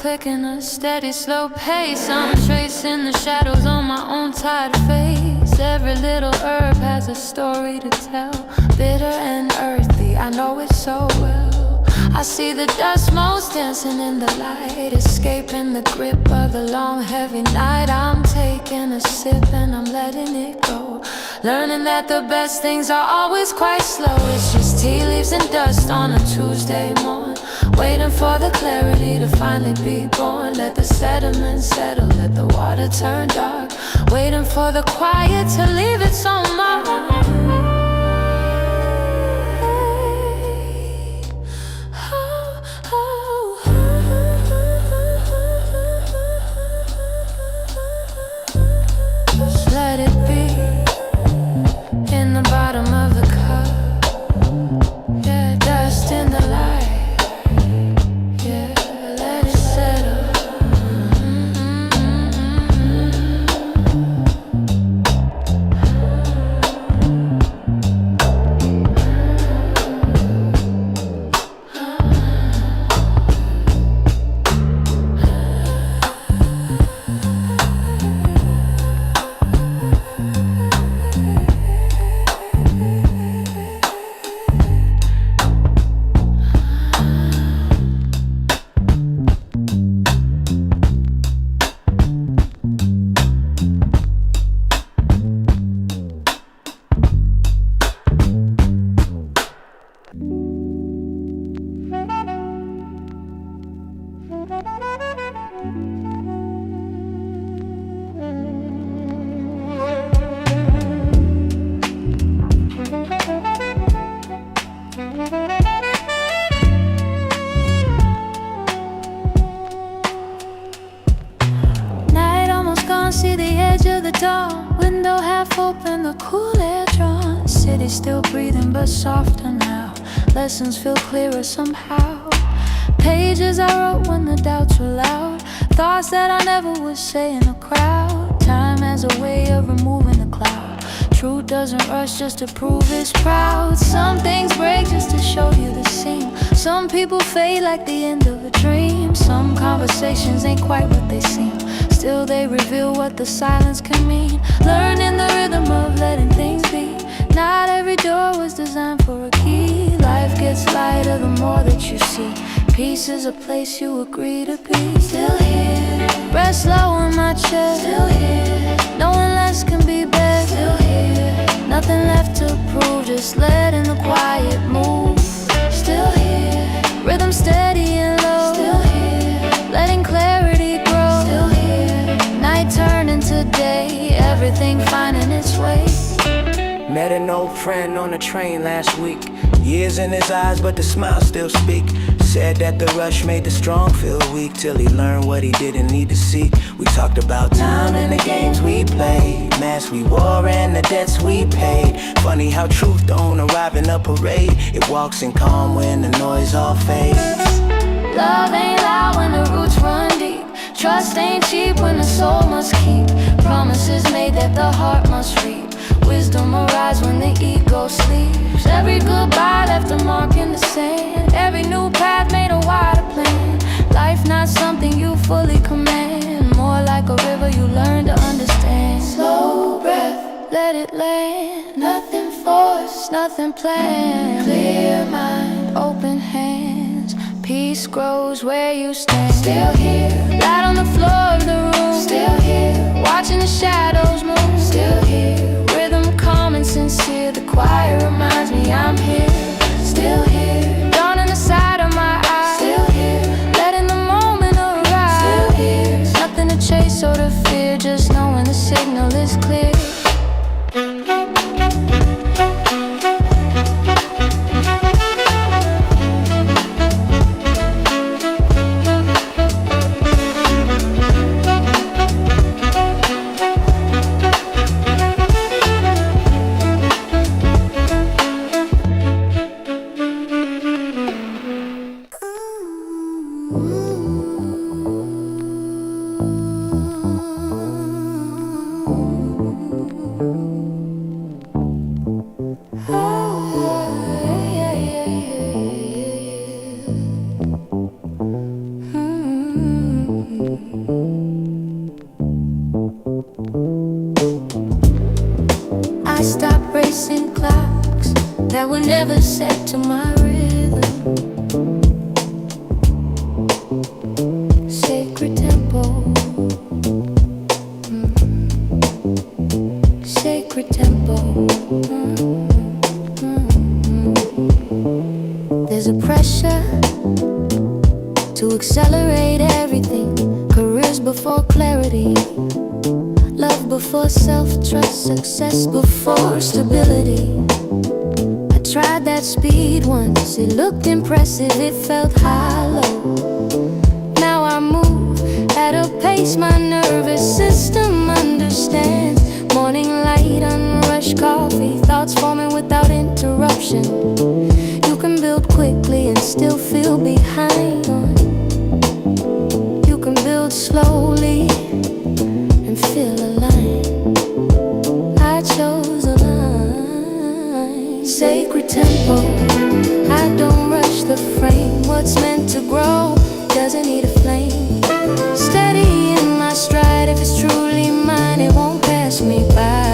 Clicking a steady, slow pace. I'm tracing the shadows on my own tired face. Every little herb has a story to tell, bitter and earthy, I know it so well. I see the dust motes dancing in the light, escaping the grip of the long heavy night. I'm taking a sip and I'm letting it go, learning that the best things are always quite slow. It's just tea leaves and dust on a Tuesday morn, waiting for the clarity to finally be born. Let the sediment settle, let the water turn dark, waiting for the quiet to leave its own mark. Just let it be in the bottom of the cup. Yeah, dust in the light. See the edge of the dawn, window half open, the cool air drawn. City still breathing but softer now, lessons feel clearer somehow. Pages I wrote when the doubts were loud, thoughts that I never would say in a crowd. Time has a way of removing the cloud, truth doesn't rush just to prove it's proud. Some things break just to show you the seam, some people fade like the end of a dream. Some conversations ain't quite what they seem, still they reveal what the silence can mean. Learning the rhythm of letting things be, not every door was designed for a key. Life gets lighter the more that you see, peace is a place you agree to be. Still here, breath slow in my chest. Still here, knowing less can be better. Still here, nothing left to prove, just letting the quiet move. Still here, rhythm steady and low. Still here, letting clarity grow. Still here, night turning to day, everything finding its way.
Met an old friend on the train last week, years in his eyes but the smile still speak. Said that the rush made the strong feel weak, till he learned what he didn't need to see. We talked about time and the games we played, masks we wore and the debts we paid. Funny how truth don't arrive in a parade, it walks in calm when the noise all fades.
Love ain't loud when the roots run deep, trust ain't cheap when the soul must keep. Promises made that the heart must reap, wisdom arrives when the ego sleeps. Every goodbye left a mark in the sand, every new path made a wider plan. Life not something you fully command, more like a river you learn to understand. Slow breath, nothing planned. Clear mind, open hands, peace grows where you stand. Still here, light on the floor of the room. Still here, watching the shadows move. Still here, rhythm calm and sincere. The choir reminds me I'm here. Still here, dawn in the side of my eye. Still here, letting the moment arrive. Still here, nothing to chase or to fear, just knowing the signal is clear. I stopped racing clocks that were never set to my rhythm. Sacred tempo, sacred tempo. There's a pressure to accelerate everything. Careers before clarity, love before self-trust, success before stability. I tried that speed once, it looked impressive, it felt hollow. Now I move at a pace my nervous system understands. Morning light, unrushed coffee, thoughts forming without interruption. You can build quickly and still feel behind on. You can build slowly and feel aligned. I chose a line. Sacred tempo, I don't rush the frame. What's meant to grow doesn't need a flame. Steady in my stride, if it's truly mine, it won't pass me by.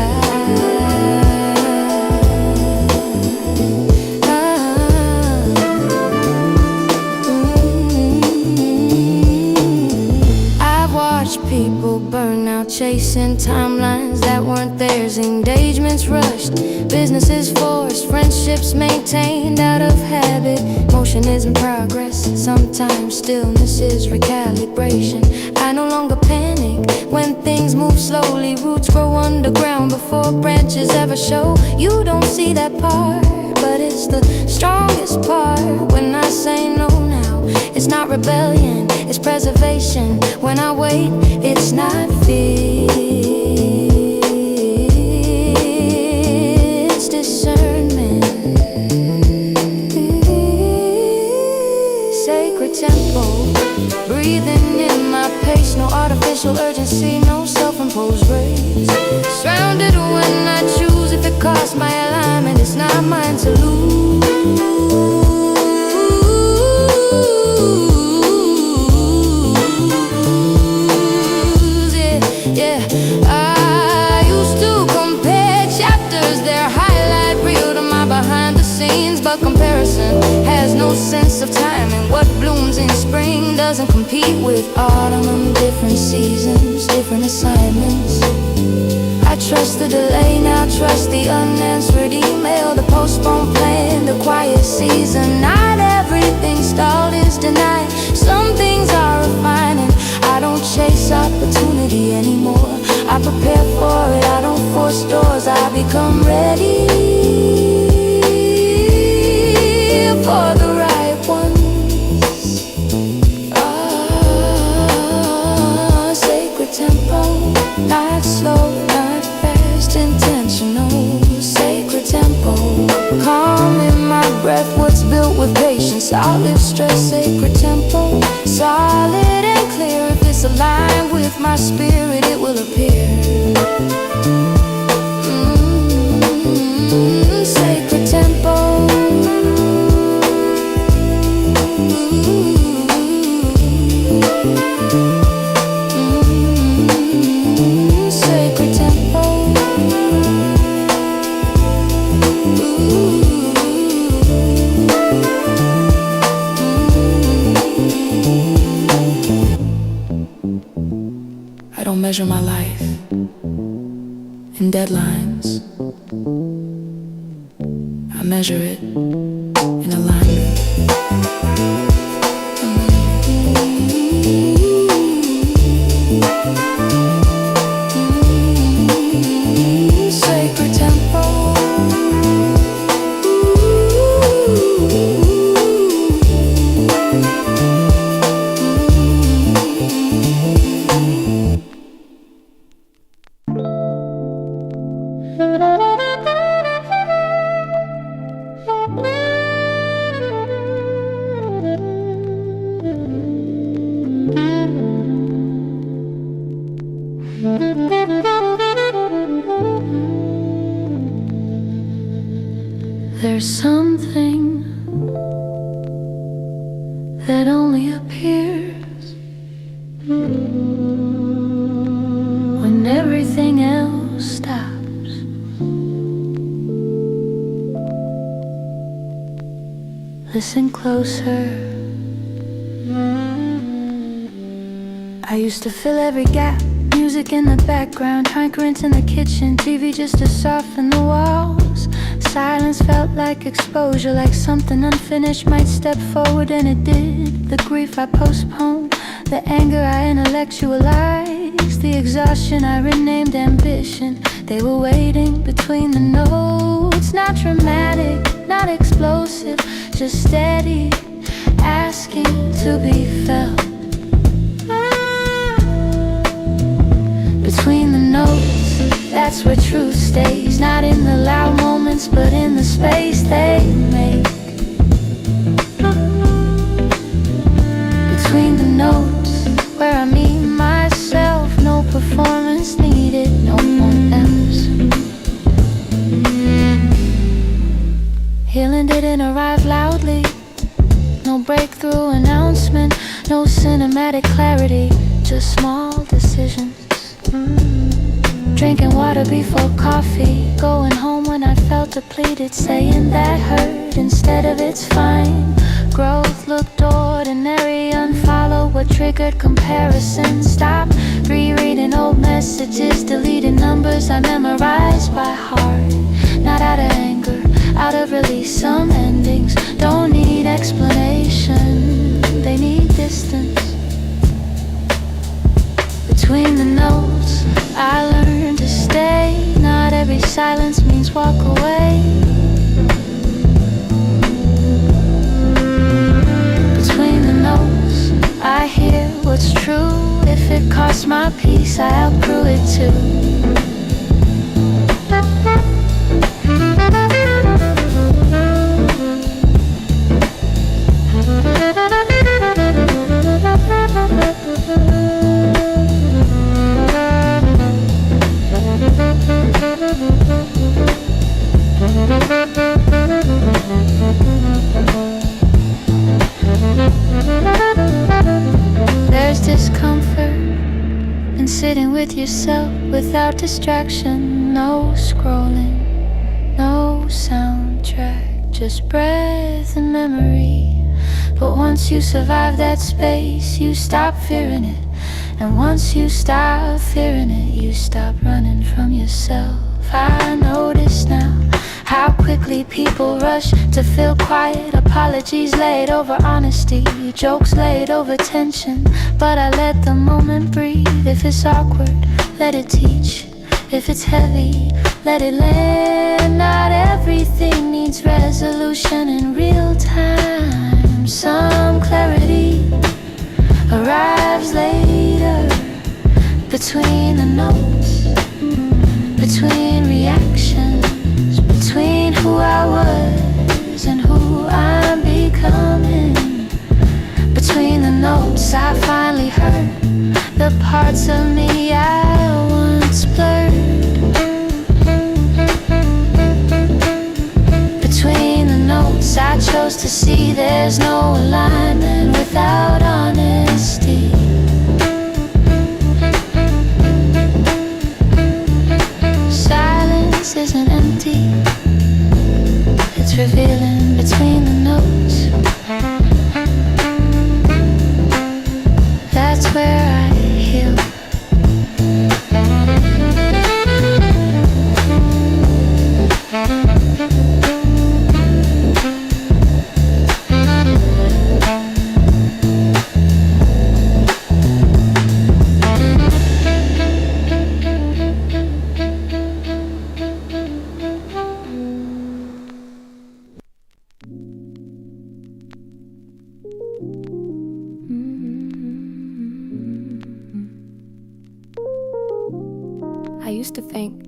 People burn out chasing timelines that weren't theirs. Engagements rushed, businesses forced, friendships maintained out of habit. Motion isn't progress, sometimes stillness is recalibration. I no longer panic when things move slowly. Roots grow underground before branches ever show. You don't see that part, but it's the strongest part. When I say no now, it's not rebellion, it's preservation. When I wait, it's not fear, it's discernment. Sacred tempo, breathing in my pace. No artificial urgency, no self-imposed race. Surrounded when I choose. If it costs my alignment, it's not mine to lose. But comparison has no sense of timing. What blooms in spring doesn't compete with autumn. Different seasons, different assignments. I trust the delay, now trust the unanswered email, the postponed plan, the quiet season. Not everything stalled is denied. Some things are refining. I don't chase opportunity anymore. I prepare for it, I don't force doors. I become ready for the right ones. Sacred tempo, not slow, not fast, intentional. Sacred tempo, calm in my breath, what's built with patience. I'll live stress. Sacred tempo, solid and clear. If it's aligned with my spirit, it will appear. Sacred tempo. Sacred tempo.
I don't measure my life in deadlines. I measure it in alignment.
Sacred tempo.
There's something that only appears when everything else stops. Listen closer. I used to fill every gap, music in the background, trinkets in the kitchen, TV just to soften the walls. Silence felt like exposure, like something unfinished might step forward, and it did. The grief I postponed, the anger I intellectualized, the exhaustion I renamed ambition. They were waiting between the notes, not dramatic, not explosive, just steady, asking to be felt. Between the notes, that's where truth stays, not in the loud moments, but in the space they make. Between the notes, where I meet myself, no performance needed, no one else. Healing didn't arrive loudly, no breakthrough announcement, no cinematic clarity, just small decisions. Drinking water before coffee, going home when I felt depleted, saying that hurt instead of it's fine. Growth looked ordinary, unfollow what triggered comparison. Stop rereading old messages, deleting numbers I memorized by heart. Not out of anger, out of release. Some endings don't need explanation, they need distance. Between the notes, I learned to stay. Not every silence means walk away. Between the notes, I hear what's true. If it costs my peace, I outgrew it too. There's discomfort in sitting with yourself without distraction. No scrolling, no soundtrack, just breath and memory. But once you survive that space, you stop fearing it. And once you stop fearing it, you stop running from yourself. I notice now how quickly people rush to fill quiet. Apologies laid over honesty, jokes laid over tension. But I let the moment breathe. If it's awkward, let it teach. If it's heavy, let it land. Not everything needs resolution in real time. Some clarity arrives later. Between the notes, between reactions, between who I was and who I'm becoming. Between the notes, I finally heard the parts of me I once blurred. Between the notes, I chose to see there's no alignment without honesty. Silence isn't empty, it's revealing. Between the notes, that's where I heal. I used to think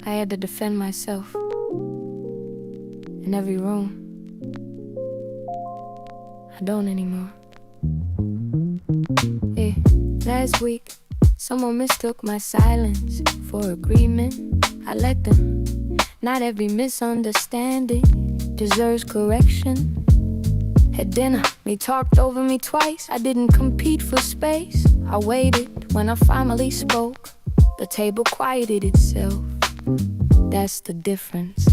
I had to defend myself in every room. I don't anymore. Hey, last week, someone mistook my silence for agreement. I let them. Not every misunderstanding deserves correction. At dinner, they talked over me twice. I didn't compete for space. I waited. When I finally spoke, the table quieted itself. That's the difference.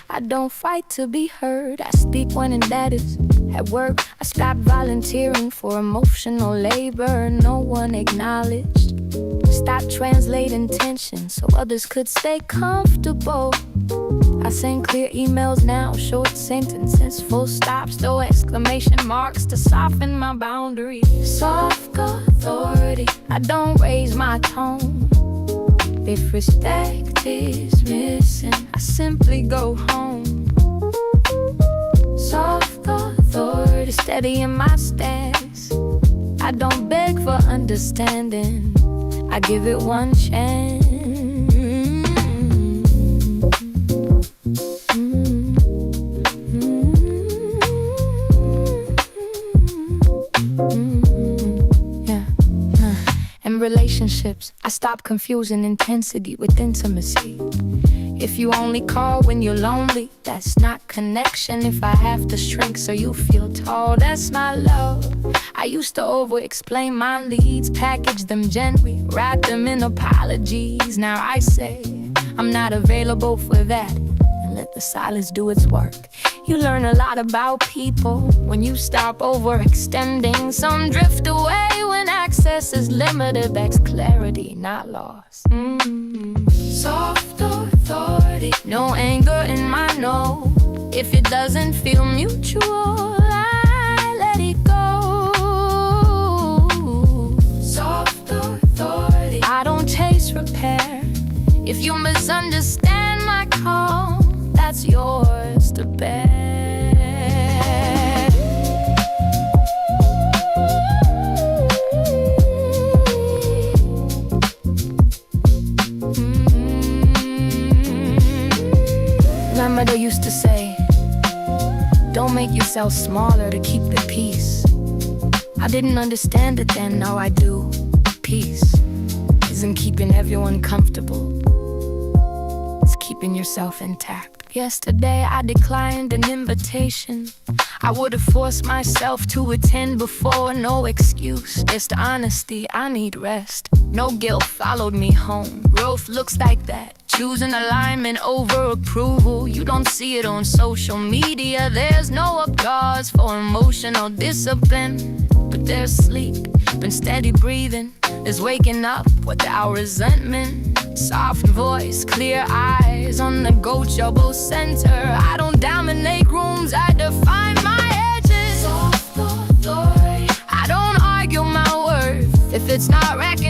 I don't fight to be heard. I speak when and that is at work. I stopped volunteering for emotional labor no one acknowledged. Stopped translating tension so others could stay comfortable. I send clear emails now, short sentences, full stops, no exclamation marks to soften my boundaries. Soft authority, I don't raise my tone. If respect is missing, I simply go home. Soft authority, steady in my stance. I don't beg for understanding, I give it one chance. In relationships, I stop confusing intensity with intimacy. If you only call when you're lonely, that's not connection. If I have to shrink so you feel tall, that's my love. I used to over-explain my leads, package them gently, wrap them in apologies. Now I say, I'm not available for that, and let the silence do its work. You learn a lot about people when you stop overextending. Some drift away when access is limited. That's clarity, not loss. Soft authority, no anger in my no. If it doesn't feel mutual, I let it go. Soft authority, I don't chase repair. If you misunderstand my call, that's yours to bear. Grandmother used to say, don't make yourself smaller to keep the peace. I didn't understand it then, now I do. Peace isn't keeping everyone comfortable, it's keeping yourself intact. Yesterday I declined an invitation. I would have forced myself to attend before, no excuse, just honesty, I need rest. No guilt followed me home. Growth looks like that, choosing alignment over approval. You don't see it on social media. There's no applause for emotional discipline, but there's sleep, been steady breathing. There's waking up without resentment. Soft voice, clear eyes, unnegotiable center. I don't dominate rooms, I define my edges. Soft authority, I don't argue my worth if it's not recognized.